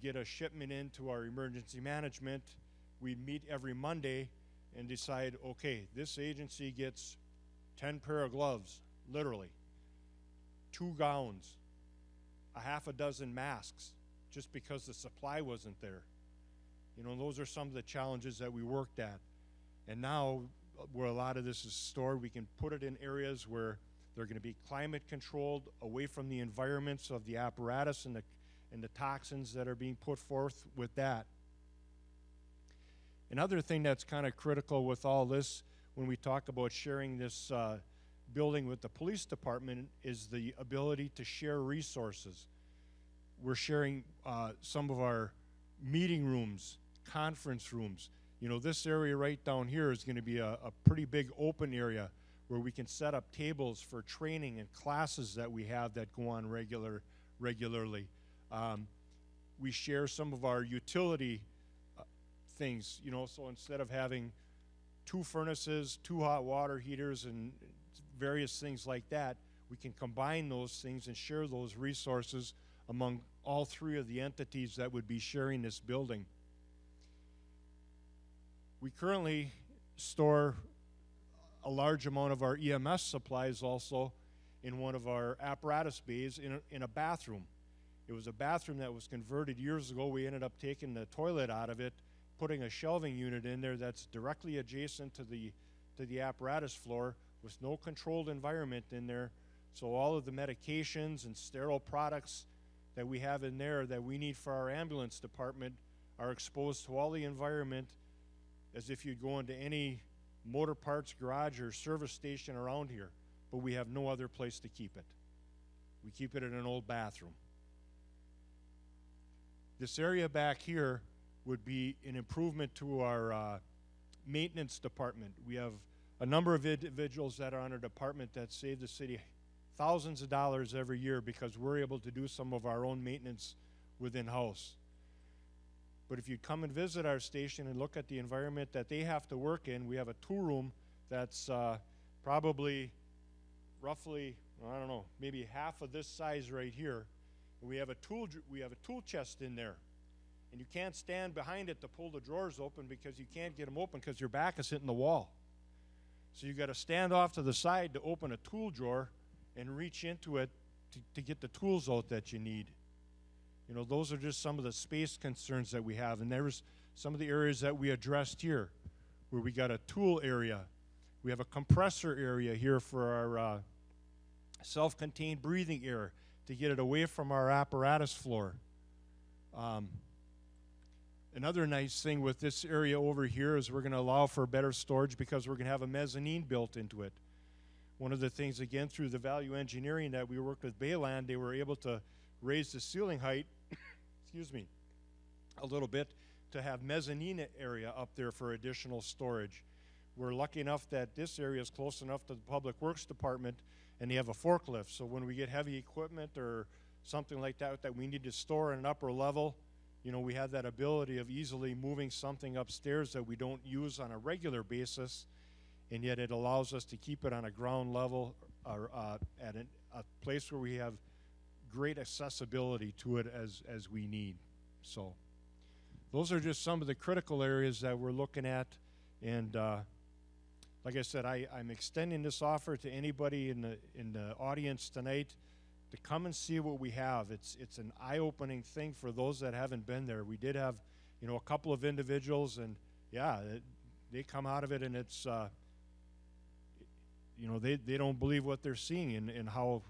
get a shipment into our emergency management. We'd meet every Monday and decide, okay, this agency gets 10 pair of gloves, literally, 2 gowns, a half a dozen masks, just because the supply wasn't there. You know, those are some of the challenges that we worked at. And now, where a lot of this is stored, we can put it in areas where they're going to be climate controlled, away from the environments of the apparatus and the toxins that are being put forth with that. Another thing that's kind of critical with all this, when we talk about sharing this building with the police department, is the ability to share resources. We're sharing some of our meeting rooms, conference rooms. You know, this area right down here is going to be a pretty big open area where we can set up tables for training and classes that we have that go on regularly. We share some of our utility things, you know, so instead of having 2 furnaces, 2 hot water heaters, and various things like that, we can combine those things and share those resources among all 3 of the entities that would be sharing this building. We currently store a large amount of our EMS supplies also in one of our apparatus bays in a bathroom. It was a bathroom that was converted years ago. We ended up taking the toilet out of it, putting a shelving unit in there that's directly adjacent to the apparatus floor with no controlled environment in there. So all of the medications and sterile products that we have in there that we need for our ambulance department are exposed to all the environment as if you'd go into any motor parts garage or service station around here, but we have no other place to keep it. We keep it in an old bathroom. This area back here would be an improvement to our maintenance department. We have a number of individuals that are on our department that save the city thousands of dollars every year because we're able to do some of our own maintenance within house. But if you come and visit our station and look at the environment that they have to work in, we have a tool room that's probably roughly, I don't know, maybe half of this size right here. And we have a tool chest in there. And you can't stand behind it to pull the drawers open because you can't get them open because your back is hitting the wall. So you've got to stand off to the side to open a tool drawer and reach into it to get the tools out that you need. You know, those are just some of the space concerns that we have. And there's some of the areas that we addressed here, where we got a tool area. We have a compressor area here for our self-contained breathing air to get it away from our apparatus floor. Another nice thing with this area over here is we're going to allow for better storage because we're going to have a mezzanine built into it. One of the things, again, through the value engineering that we worked with Bayland, they were able to raise the ceiling height, excuse me, a little bit to have mezzanine area up there for additional storage. We're lucky enough that this area is close enough to the Public Works Department, and they have a forklift. So when we get heavy equipment or something like that that we need to store in an upper level, you know, we have that ability of easily moving something upstairs that we don't use on a regular basis, and yet it allows us to keep it on a ground level are at a place where we have great accessibility to it as we need. So those are just some of the critical areas that we're looking at. And like I said, I'm extending this offer to anybody in the audience tonight to come and see what we have. It's an eye-opening thing for those that haven't been there. We did have, you know, a couple of individuals, and yeah, they come out of it, and it's, you know, they don't believe what they're seeing, and how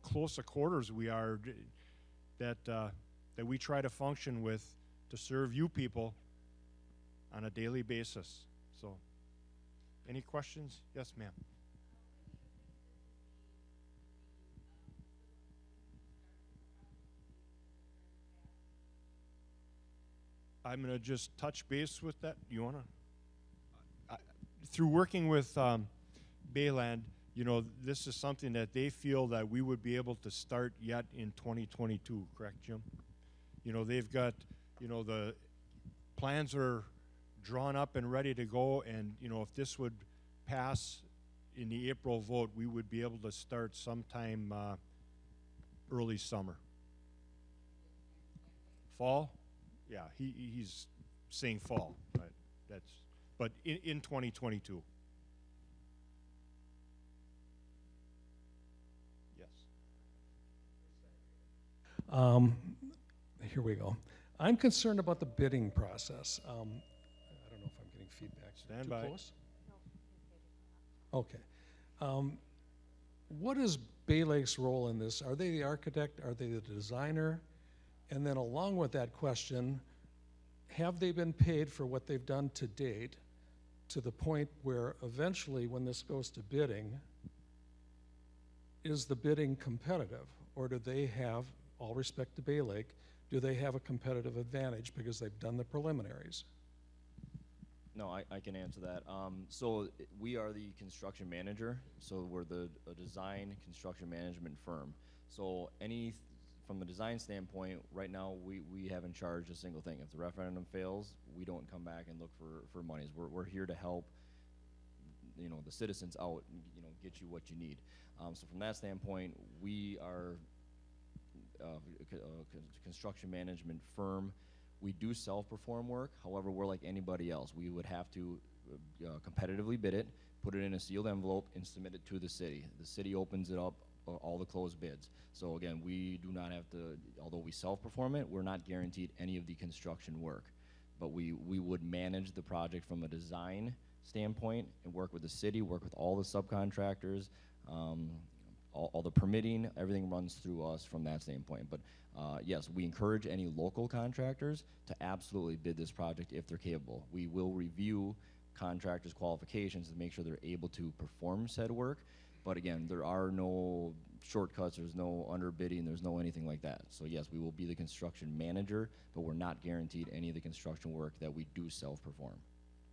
close a quarters we are, that we try to function with to serve you people on a daily basis. So, any questions? Yes, ma'am. I'm going to just touch base with that. You want to? Through working with Bayland, you know, this is something that they feel that we would be able to start yet in 2022, correct, Jim? You know, they've got, you know, the plans are drawn up and ready to go, and, you know, if this would pass in the April vote, we would be able to start sometime early summer. Fall? Yeah, he's saying fall, right? But in 2022. Yes. Here we go. I'm concerned about the bidding process. I don't know if I'm getting feedback. Stand Too by. close? Okay. What is Bay Lake's role in this? Are they the architect? Are they the designer? And then along with that question, have they been paid for what they've done to date to the point where eventually when this goes to bidding, is the bidding competitive? Or do they have, all respect to Bay Lake, do they have a competitive advantage because they've done the preliminaries? No, I can answer that. So we are the construction manager, so we're a design construction management firm. So from a design standpoint, right now we haven't charged a single thing. If the referendum fails, we don't come back and look for monies. We're here to help, you know, the citizens out and, you know, get you what you need. So from that standpoint, we are a construction management firm. We do self-perform work. However, we're like anybody else. We would have to competitively bid it, put it in a sealed envelope, and submit it to the city. The city opens it up, all the closed bids. So again, we do not have to, although we self-perform it, we're not guaranteed any of the construction work. But we would manage the project from a design standpoint and work with the city, work with all the subcontractors, all the permitting, everything runs through us from that standpoint. But yes, we encourage any local contractors to absolutely bid this project if they're capable. We will review contractors' qualifications to make sure they're able to perform said work. But again, there are no shortcuts, there's no underbidding, there's no anything like that. So yes, we will be the construction manager, but we're not guaranteed any of the construction work that we do self-perform.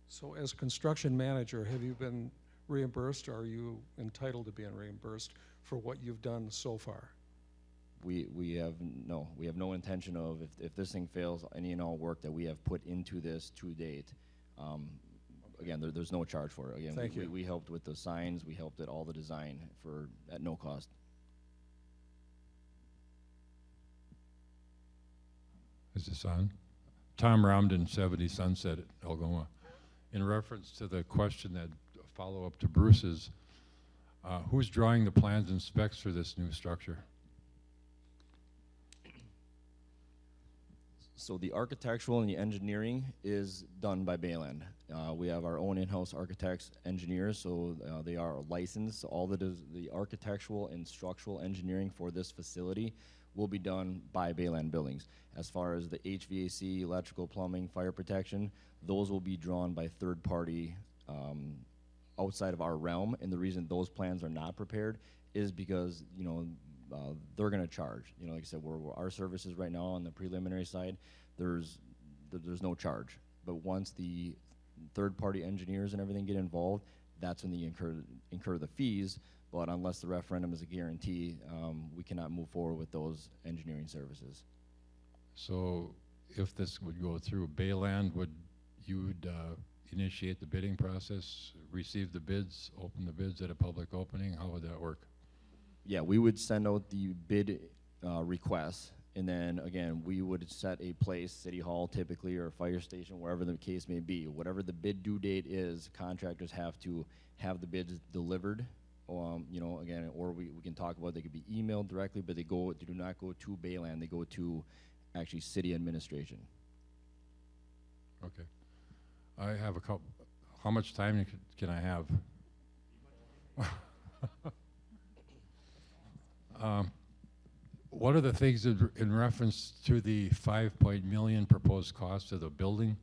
So as construction manager, have you been reimbursed, or are you entitled to being reimbursed for what you've done so far? We have no intention of, if this thing fails, any and all work that we have put into this to date, again, there's no charge for it. Again, Thank you. We helped with the signs, we helped at all the design at no cost. Is this on? Tom Romden, 70 Sunset at Algoma. In reference to the question that follow up to Bruce's, who's drawing the plans and specs for this new structure? So the architectural and the engineering is done by Bayland. We have our own in-house architects, engineers, so they are licensed. All the architectural and structural engineering for this facility will be done by Bayland Buildings. As far as the HVAC, electrical, plumbing, fire protection, those will be drawn by third party outside of our realm. And the reason those plans are not prepared is because, you know, they're going to charge. You know, like I said, our services right now on the preliminary side, there's no charge. But once the third-party engineers and everything get involved, that's when they incur the fees. But unless the referendum is a guarantee, we cannot move forward with those engineering services. So if this would go through Bayland, initiate the bidding process, receive the bids, open the bids at a public opening? How would that work? Yeah, we would send out the bid requests, and then again, we would set a place, City Hall typically, or a fire station, wherever the case may be. Whatever the bid due date is, contractors have to have the bids delivered. You know, again, or we can talk about, they could be emailed directly, but they do not go to Bayland, they go to actually city administration. Okay. I have a couple, how much time can I have? What are the things in reference to the $5 million proposed cost of the building?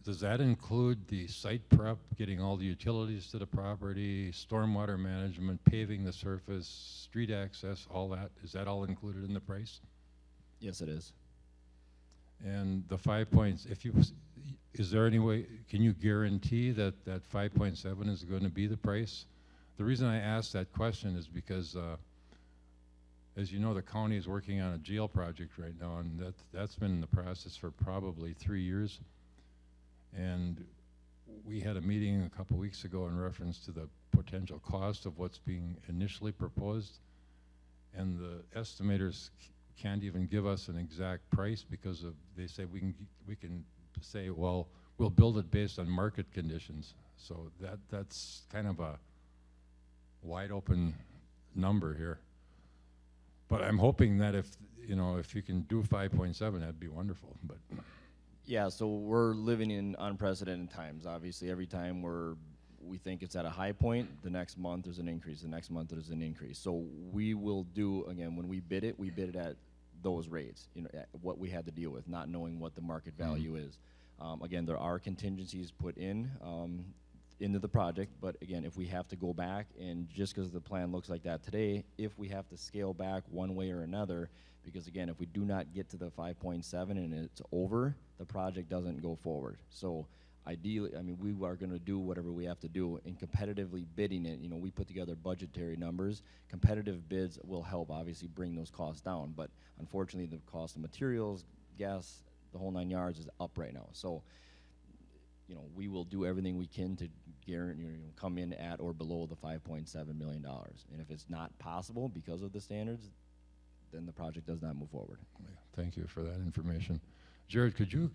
Does that include the site prep, getting all the utilities to the property, stormwater management, paving the surface, street access, all that? Is that all included in the price? Yes, it is. And the 5 points, is there any way, can you guarantee that that 5.7 is going to be the price? The reason I asked that question is because, as you know, the county is working on a jail project right now, and that's been in the process for probably 3 years. And we had a meeting a couple weeks ago in reference to the potential cost of what's being initially proposed, and the estimators can't even give us an exact price because they say we can say, well, we'll build it based on market conditions. So that's kind of a wide open number here. But I'm hoping that if you can do 5.7, that'd be wonderful. But Yeah, so we're living in unprecedented times. Obviously, every time we think it's at a high point, the next month there's an increase, the next month there's an increase. So we will do, again, when we bid it at those rates, at what we had to deal with, not knowing what the market value is. Again, there are contingencies put into the project, but again, if we have to go back, and just because the plan looks like that today, if we have to scale back one way or another, because again, if we do not get to the 5.7 and it's over, the project doesn't go forward. So ideally, I mean, we are going to do whatever we have to do in competitively bidding it. We put together budgetary numbers. Competitive bids will help obviously bring those costs down, but unfortunately the cost of materials, gas, the whole 9 yards is up right now. So we will do everything we can to guarantee, come in at or below the $5.7 million. And if it's not possible because of the standards, then the project does not move forward. thank you for that information. Jared, could you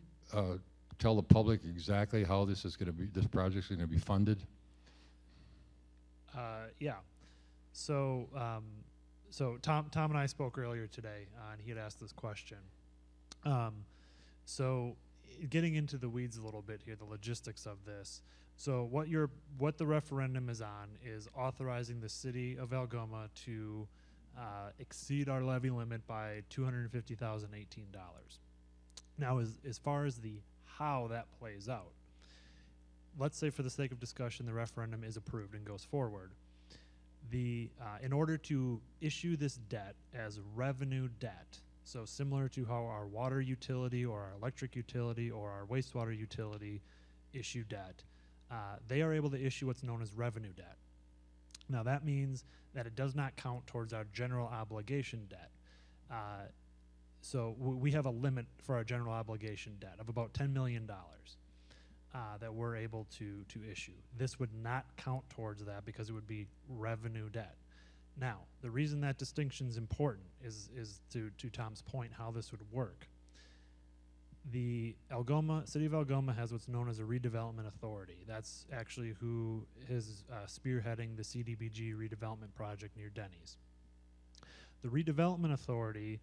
tell the public exactly how this project's going to be funded? Yeah. So Tom and I spoke earlier today, and he had asked this question. So getting into the weeds a little bit here, the logistics of this. So what the referendum is on is authorizing the city of Algoma to exceed our levy limit by $250,018. Now, as far as the how that plays out, let's say for the sake of discussion, the referendum is approved and goes forward. In order to issue this debt as revenue debt, so similar to how our water utility or our electric utility or our wastewater utility issue debt, they are able to issue what's known as revenue debt. Now that means that it does not count towards our general obligation debt. So we have a limit for our general obligation debt of about $10 million that we're able to issue. This would not count towards that because it would be revenue debt. Now, the reason that distinction is important is to Tom's point how this would work. The City of Algoma has what's known as a redevelopment authority. That's actually who is spearheading the CDBG redevelopment project near Denny's. The redevelopment authority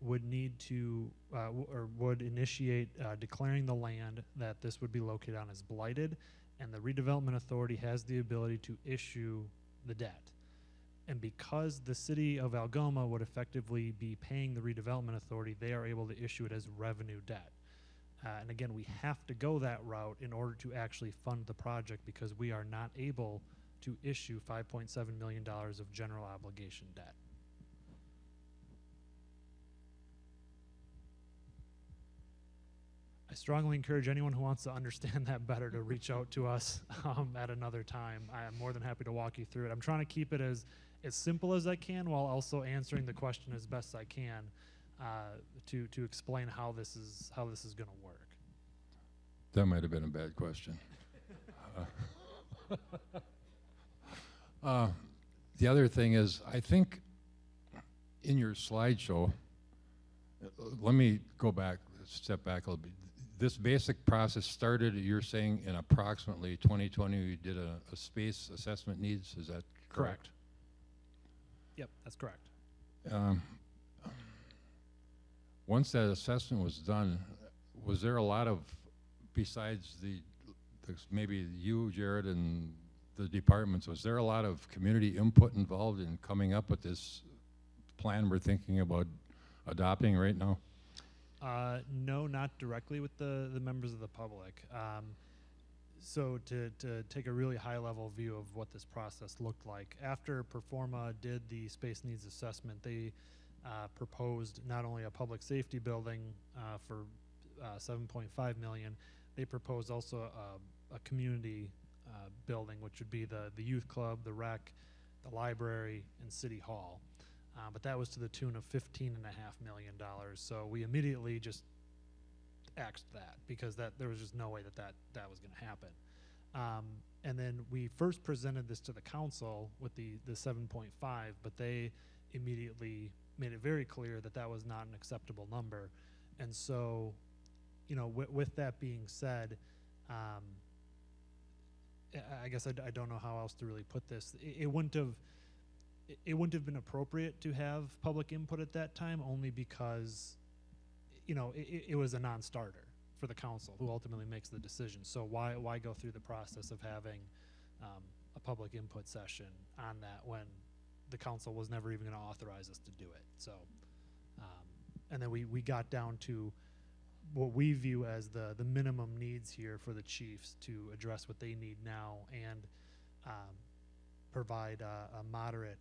would need to, or would initiate declaring the land that this would be located on as blighted, and the redevelopment authority has the ability to issue the debt. And because the city of Algoma would effectively be paying the redevelopment authority, they are able to issue it as revenue debt. And again, we have to go that route in order to actually fund the project because we are not able to issue $5.7 million of general obligation debt. I strongly encourage anyone who wants to understand that better to reach out to us at another time. I am more than happy to walk you through it. I'm trying to keep it as simple as I can while also answering the question as best I can to explain how this is going to work. That might have been a bad question. The other thing is, I think in your slideshow, let me go back, step back a little bit. This basic process started, you're saying, in approximately 2020, you did a space assessment needs, is that correct? Yep, that's correct. Once that assessment was done, was there a lot of, besides maybe you, Jared, and the departments, was there a lot of community input involved in coming up with this plan we're thinking about adopting right now? No, not directly with the members of the public. So to take a really high level view of what this process looked like, after Performa did the space needs assessment, they proposed not only a public safety building for $7.5 million, they proposed also a community building, which would be the youth club, the rec, the library, and city hall. But that was to the tune of $15.5 million. So we immediately just axed that because there was just no way that was going to happen. And then we first presented this to the council with the 7.5, but they immediately made it very clear that was not an acceptable number. And so, you know, with that being said, I guess I don't know how else to really put this. It wouldn't have been appropriate to have public input at that time, only because, you know, it was a non-starter for the council who ultimately makes the decision. So why go through the process of having a public input session on that when the council was never even going to authorize us to do it? So, and then we got down to what we view as the minimum needs here for the chiefs to address what they need now and provide a moderate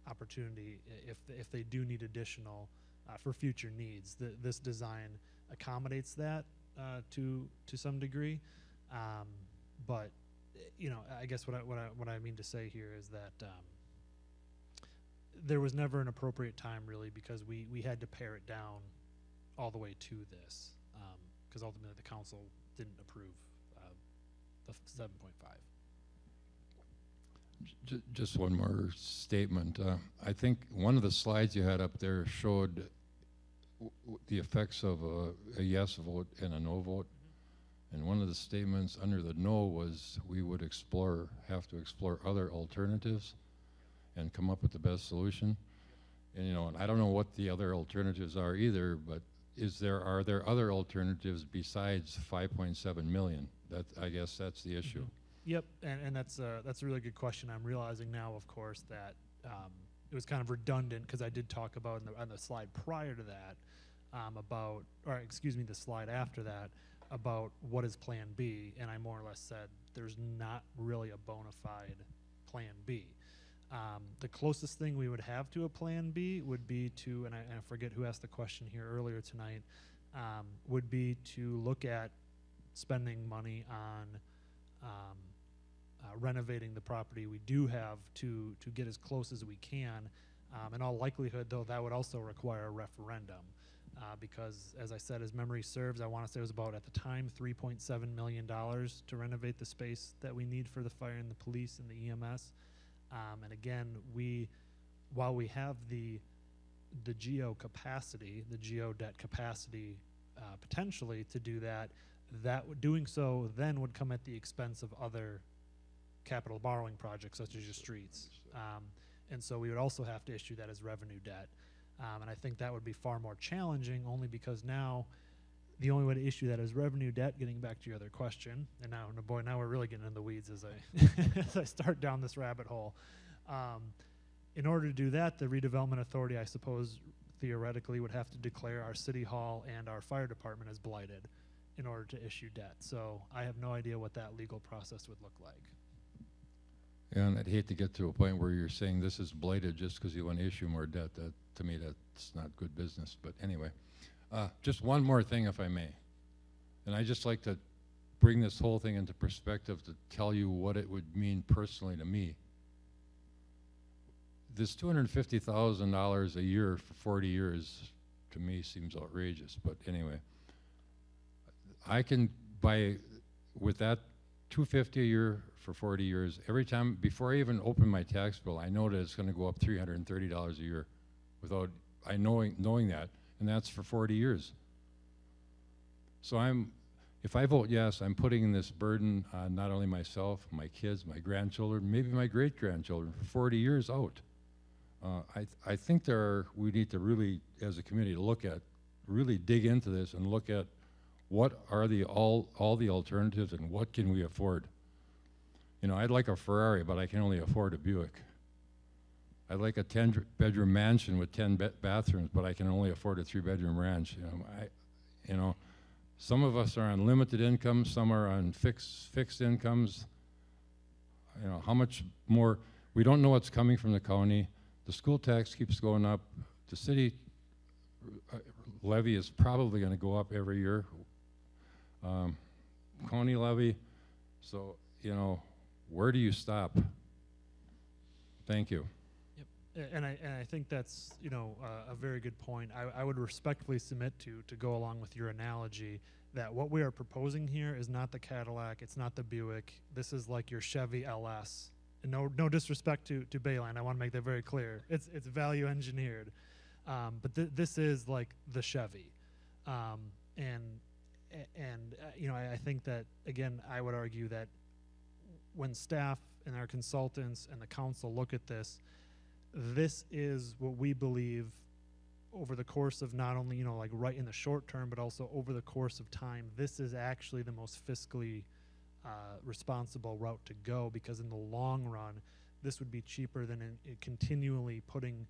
opportunity if they do need additional for future needs. This design accommodates that to some degree, but you know, I guess what I mean to say here is that there was never an appropriate time really, because we had to pare it down all the way to this, because ultimately the council didn't approve the 7.5. Just one more statement. I think one of the slides you had up there showed the effects of a yes vote and a no vote. And one of the statements under the no was we would have to explore other alternatives and come up with the best solution. And you know, and I don't know what the other alternatives are either, but are there other alternatives besides 5.7 million? I guess that's the issue. Mm-hmm. Yep, and that's a really good question. I'm realizing now, of course, that it was kind of redundant because I did talk about on the slide prior to that the slide after that about what is Plan B, and I more or less said there's not really a bona fide Plan B. The closest thing we would have to a Plan B would be to, and I forget who asked the question here earlier tonight, would be to look at spending money on renovating the property we do have to get as close as we can. In all likelihood, though, that would also require a referendum because, as I said, as memory serves, I want to say it was about, at the time, $3.7 million to renovate the space that we need for the fire and the police and the EMS. And again, while we have the geo capacity, the geo debt capacity potentially to do that, doing so then would come at the expense of other capital borrowing projects such as your streets. And so we would also have to issue that as revenue debt. And I think that would be far more challenging, only because now the only way to issue that is revenue debt, getting back to your other question, and now we're really getting in the weeds as I start down this rabbit hole. In order to do that, the redevelopment authority, I suppose, theoretically would have to declare our city hall and our fire department as blighted in order to issue debt. So I have no idea what that legal process would look like. And I'd hate to get to a point where you're saying this is blighted just because you want to issue more debt. To me, that's not good business. But anyway, just one more thing, if I may. And I just like to bring this whole thing into perspective to tell you what it would mean personally to me. This $250,000 a year for 40 years, to me, seems outrageous. But anyway, I can with that $250 a year for 40 years, every time, before I even open my tax bill, I know that it's gonna go up $330 a year without knowing that, and that's for 40 years. So if I vote yes, I'm putting this burden on not only myself, my kids, my grandchildren, maybe my great-grandchildren for 40 years out. I think we need to really, as a community, really dig into this and look at what are all the alternatives and what can we afford. You know, I'd like a Ferrari, but I can only afford a Buick. I'd like a 10-bedroom mansion with 10 bathrooms, but I can only afford a 3-bedroom ranch. You know, some of us are on limited incomes, some are on fixed incomes. You know, how much more? We don't know what's coming from the county. The school tax keeps going up. The city levy is probably going to go up every year. County levy. So, you know, where do you stop? Thank you. And I think that's, you know, a very good point. I would respectfully submit to go along with your analogy that what we are proposing here is not the Cadillac, it's not the Buick. This is like your Chevy LS. And no disrespect to Bayland, I want to make that very clear. It's value engineered, but this is like the Chevy, and you know, I think that, again, I would argue that when staff and our consultants and the council look at this, this is what we believe over the course of not only, you know, like right in the short term, but also over the course of time, this is actually the most fiscally responsible route to go, because in the long run, this would be cheaper than continually putting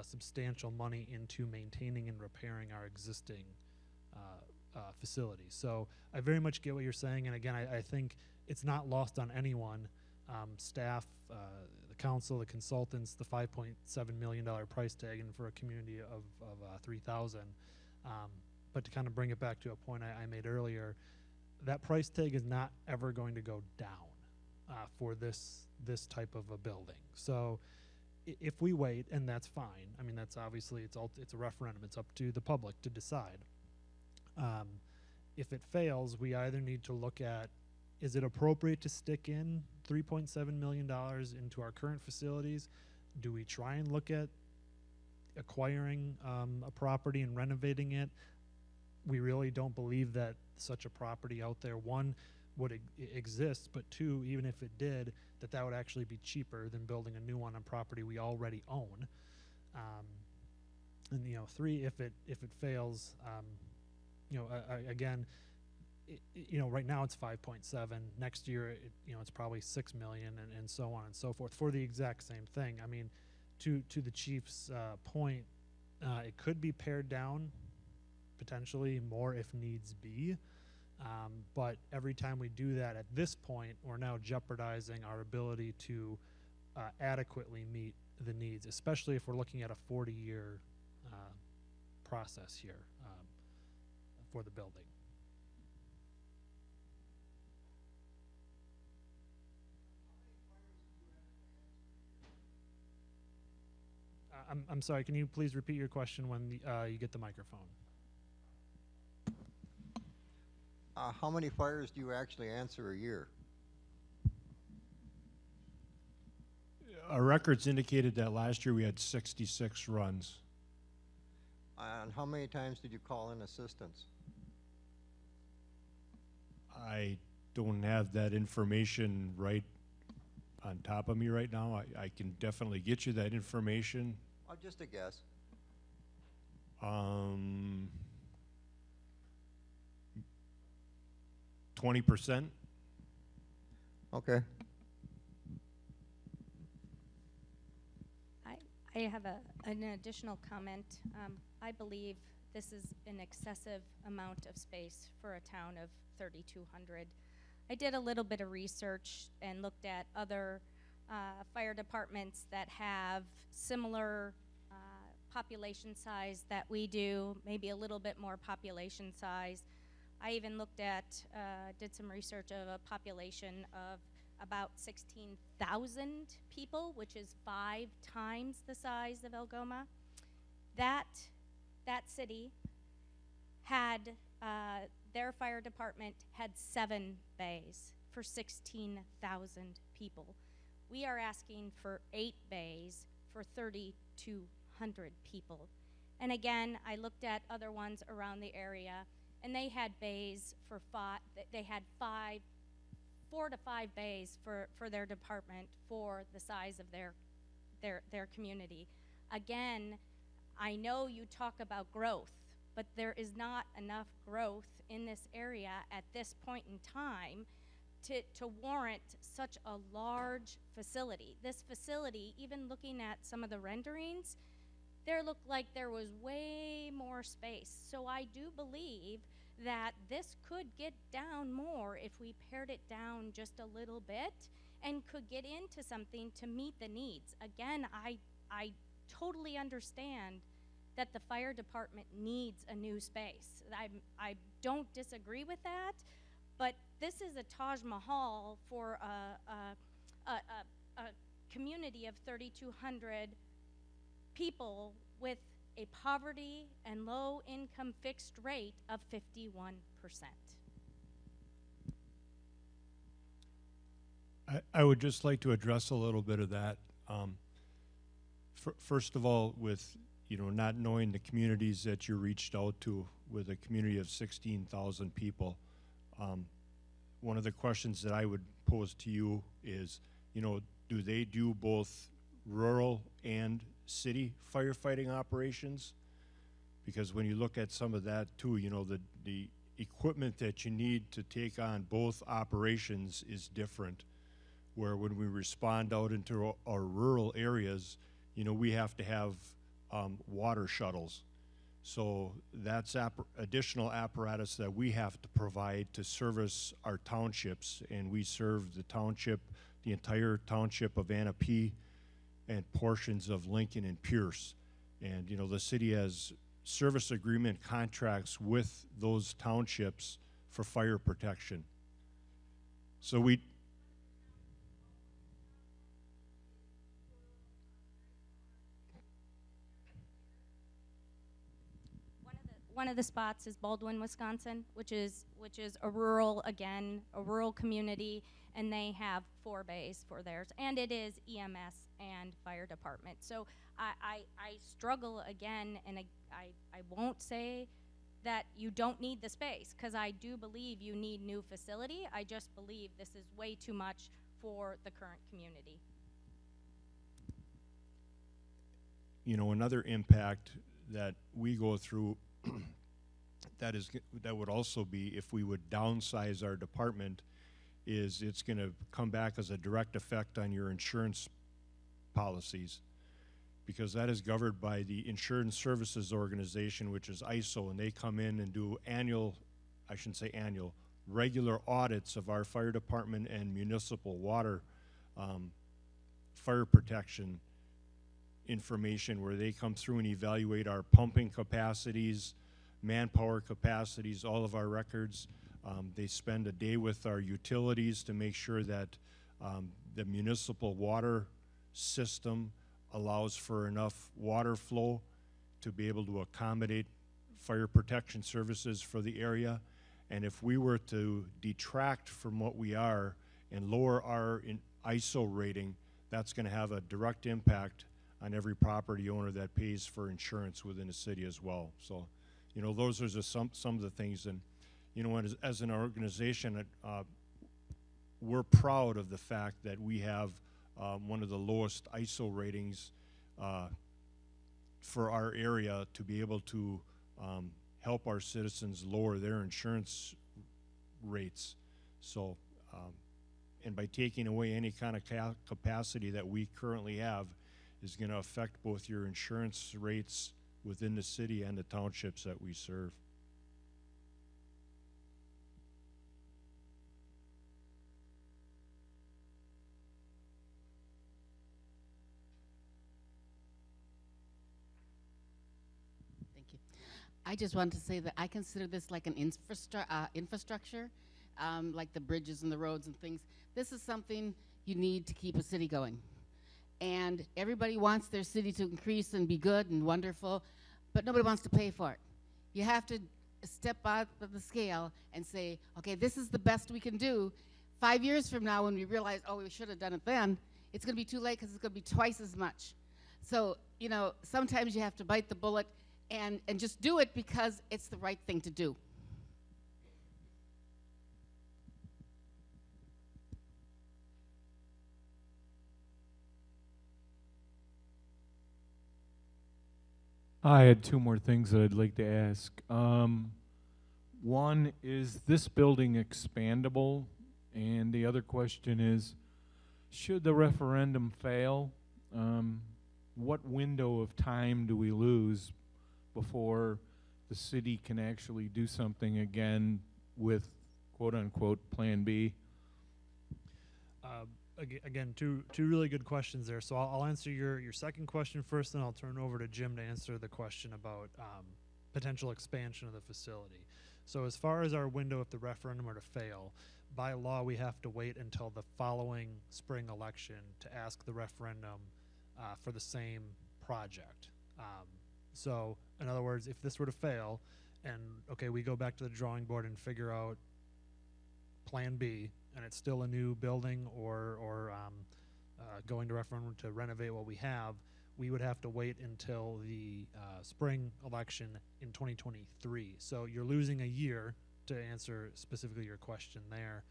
substantial money into maintaining and repairing our existing facilities. So I very much get what you're saying, and again, I think it's not lost on anyone, staff, the council, the consultants, the $5.7 million price tag, and for a community of 3,000. But to kind of bring it back to a point I made earlier, that price tag is not ever going to go down for this type of a building. So if we wait, and that's fine. I mean, that's obviously, it's a referendum. It's up to the public to decide. If it fails, we either need to look at, is it appropriate to stick in $3.7 million into our current facilities? Do we try and look at acquiring a property and renovating it? We really don't believe that such a property out there, one, would exist, but two, even if it did, that would actually be cheaper than building a new one on property we already own. And, you know, three, if it fails, you know, again, you know, right now it's 5.7. Next year, you know, it's probably 6 million, and so on and so forth for the exact same thing. I mean, to the chief's point, it could be pared down, potentially more if needs be. But every time we do that, at this point, we're now jeopardizing our ability to adequately meet the needs, especially if we're looking at a 40-year process here for the building. I'm sorry, can you please repeat your question when you get the microphone? How many fires do you actually answer a year? Our records indicated that last year we had 66 runs. And how many times did you call in assistance? I don't have that information right on top of me right now. I can definitely get you that information. Just a guess. 20%. Okay. I have an additional comment. I believe this is an excessive amount of space for a town of 3,200. I did a little bit of research and looked at other fire departments that have similar population size that we do, maybe a little bit more population size. I even looked at, did some research of a population of about 16,000 people, which is 5 times the size of Algoma. That city had their fire department had 7 bays for 16,000 people. We are asking for 8 bays for 3,200 people. And again, I looked at other ones around the area, and they had bays for they had 4 to 5 bays for their department for the size of their community. Again, I know you talk about growth, but there is not enough growth in this area at this point in time to warrant such a large facility. This facility, even looking at some of the renderings, there looked like there was way more space. So I do believe that this could get down more if we pared it down just a little bit and could get into something to meet the needs. Again, I totally understand that the fire department needs a new space. I don't disagree with that, but this is a Taj Mahal for a community of 3,200 people with a poverty and low income fixed rate of 51%. I would just like to address a little bit of that. First of all, with not knowing the communities that you reached out to with a community of 16,000 people, one of the questions that I would pose to you is, do they do both rural and city firefighting operations? Because when you look at some of that too, the equipment that you need to take on both operations is different. Where when we respond out into our rural areas, we have to have water shuttles. So that's additional apparatus that we have to provide to service our townships, and we serve the entire township of Anapee and portions of Lincoln and Pierce. And the city has service agreement contracts with those townships for fire protection. So One of the spots is Baldwin, Wisconsin, which is a rural community, and they have 4 bays for theirs, and it is EMS and fire department. So I struggle again, and I won't say that you don't need the space, because I do believe you need new facility. I just believe this is way too much for the current community. Another impact that we go through that would also be, if we would downsize our department, is it's going to come back as a direct effect on your insurance policies, because that is governed by the Insurance Services Organization, which is ISO, and they come in and do regular audits of our fire department and municipal water fire protection information, where they come through and evaluate our pumping capacities, manpower capacities, all of our records. They spend a day with our utilities to make sure that the municipal water system allows for enough water flow to be able to accommodate fire protection services for the area. And if we were to detract from what we are and lower our ISO rating, that's going to have a direct impact on every property owner that pays for insurance within the city as well. So, those are just some of the things. And, as an organization, we're proud of the fact that we have one of the lowest ISO ratings for our area, to be able to help our citizens lower their insurance rates. So, and by taking away any kind of capacity that we currently have, is going to affect both your insurance rates within the city and the townships that we serve. Thank you. I just wanted to say that I consider this like an infrastructure, like the bridges and the roads and things. This is something you need to keep a city going. And everybody wants their city to increase and be good and wonderful, but nobody wants to pay for it. You have to step out of the scale and say, okay, this is the best we can do. 5 years from now, when we realize, oh, we should have done it then, it's going to be too late because it's going to be twice as much. So, you know, sometimes you have to bite the bullet and just do it because it's the right thing to do. I had two more things that I'd like to ask. One, is this building expandable? And the other question is, should the referendum fail, what window of time do we lose before the city can actually do something again with quote-unquote Plan B? Again, two really good questions there. So I'll answer your second question first, and I'll turn over to Jim to answer the question about potential expansion of the facility. So as far as our window, if the referendum were to fail, by law we have to wait until the following spring election to ask the referendum for the same project. So in other words, if this were to fail, and okay, we go back to the drawing board and figure out Plan B, and it's still a new building or going to referendum to renovate what we have, we would have to wait until the spring election in 2023. So you're losing a year, to answer specifically your question there.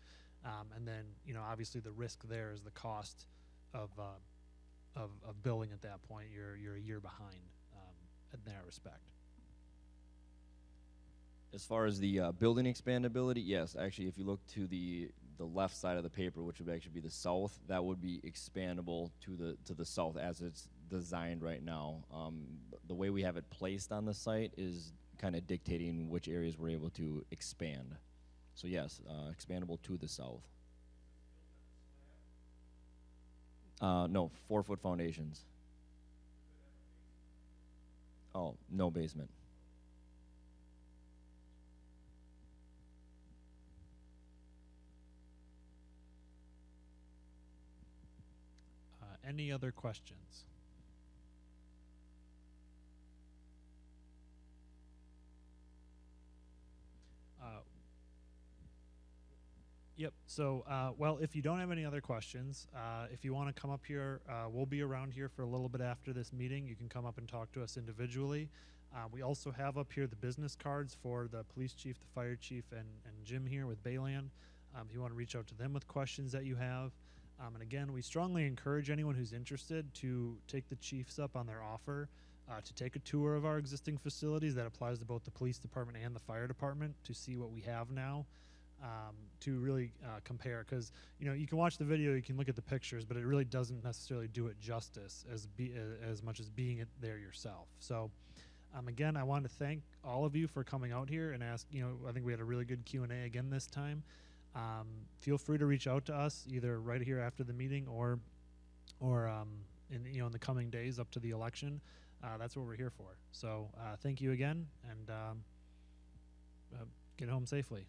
And then, you know, obviously the risk there is the cost of building at that point. You're a year behind in that respect. As far as the building expandability, yes, actually, if you look to the left side of the paper, which would actually be the south, that would be expandable to the south as it's designed right now. The way we have it placed on the site is kind of dictating which areas we're able to expand. So yes, expandable to the south. No, 4-foot foundations. Oh, no basement. Any other questions? Yep. So, well, if you don't have any other questions, if you want to come up here, we'll be around here for a little bit after this meeting. You can come up and talk to us individually. We also have up here the business cards for the police chief, the fire chief, and Jim here with Bayland. If you want to reach out to them with questions that you have. And again, we strongly encourage anyone who's interested to take the chiefs up on their offer to take a tour of our existing facilities. That applies to both the police department and the fire department, to see what we have now. To really compare, because you know, you can watch the video, you can look at the pictures, but it really doesn't necessarily do it justice as much as being it there yourself. So again, I want to thank all of you for coming out here and ask. You know, I think we had a really good Q&A again this time. Feel free to reach out to us either right here after the meeting or in the coming days up to the election. That's what we're here for. So thank you again, and get home safely.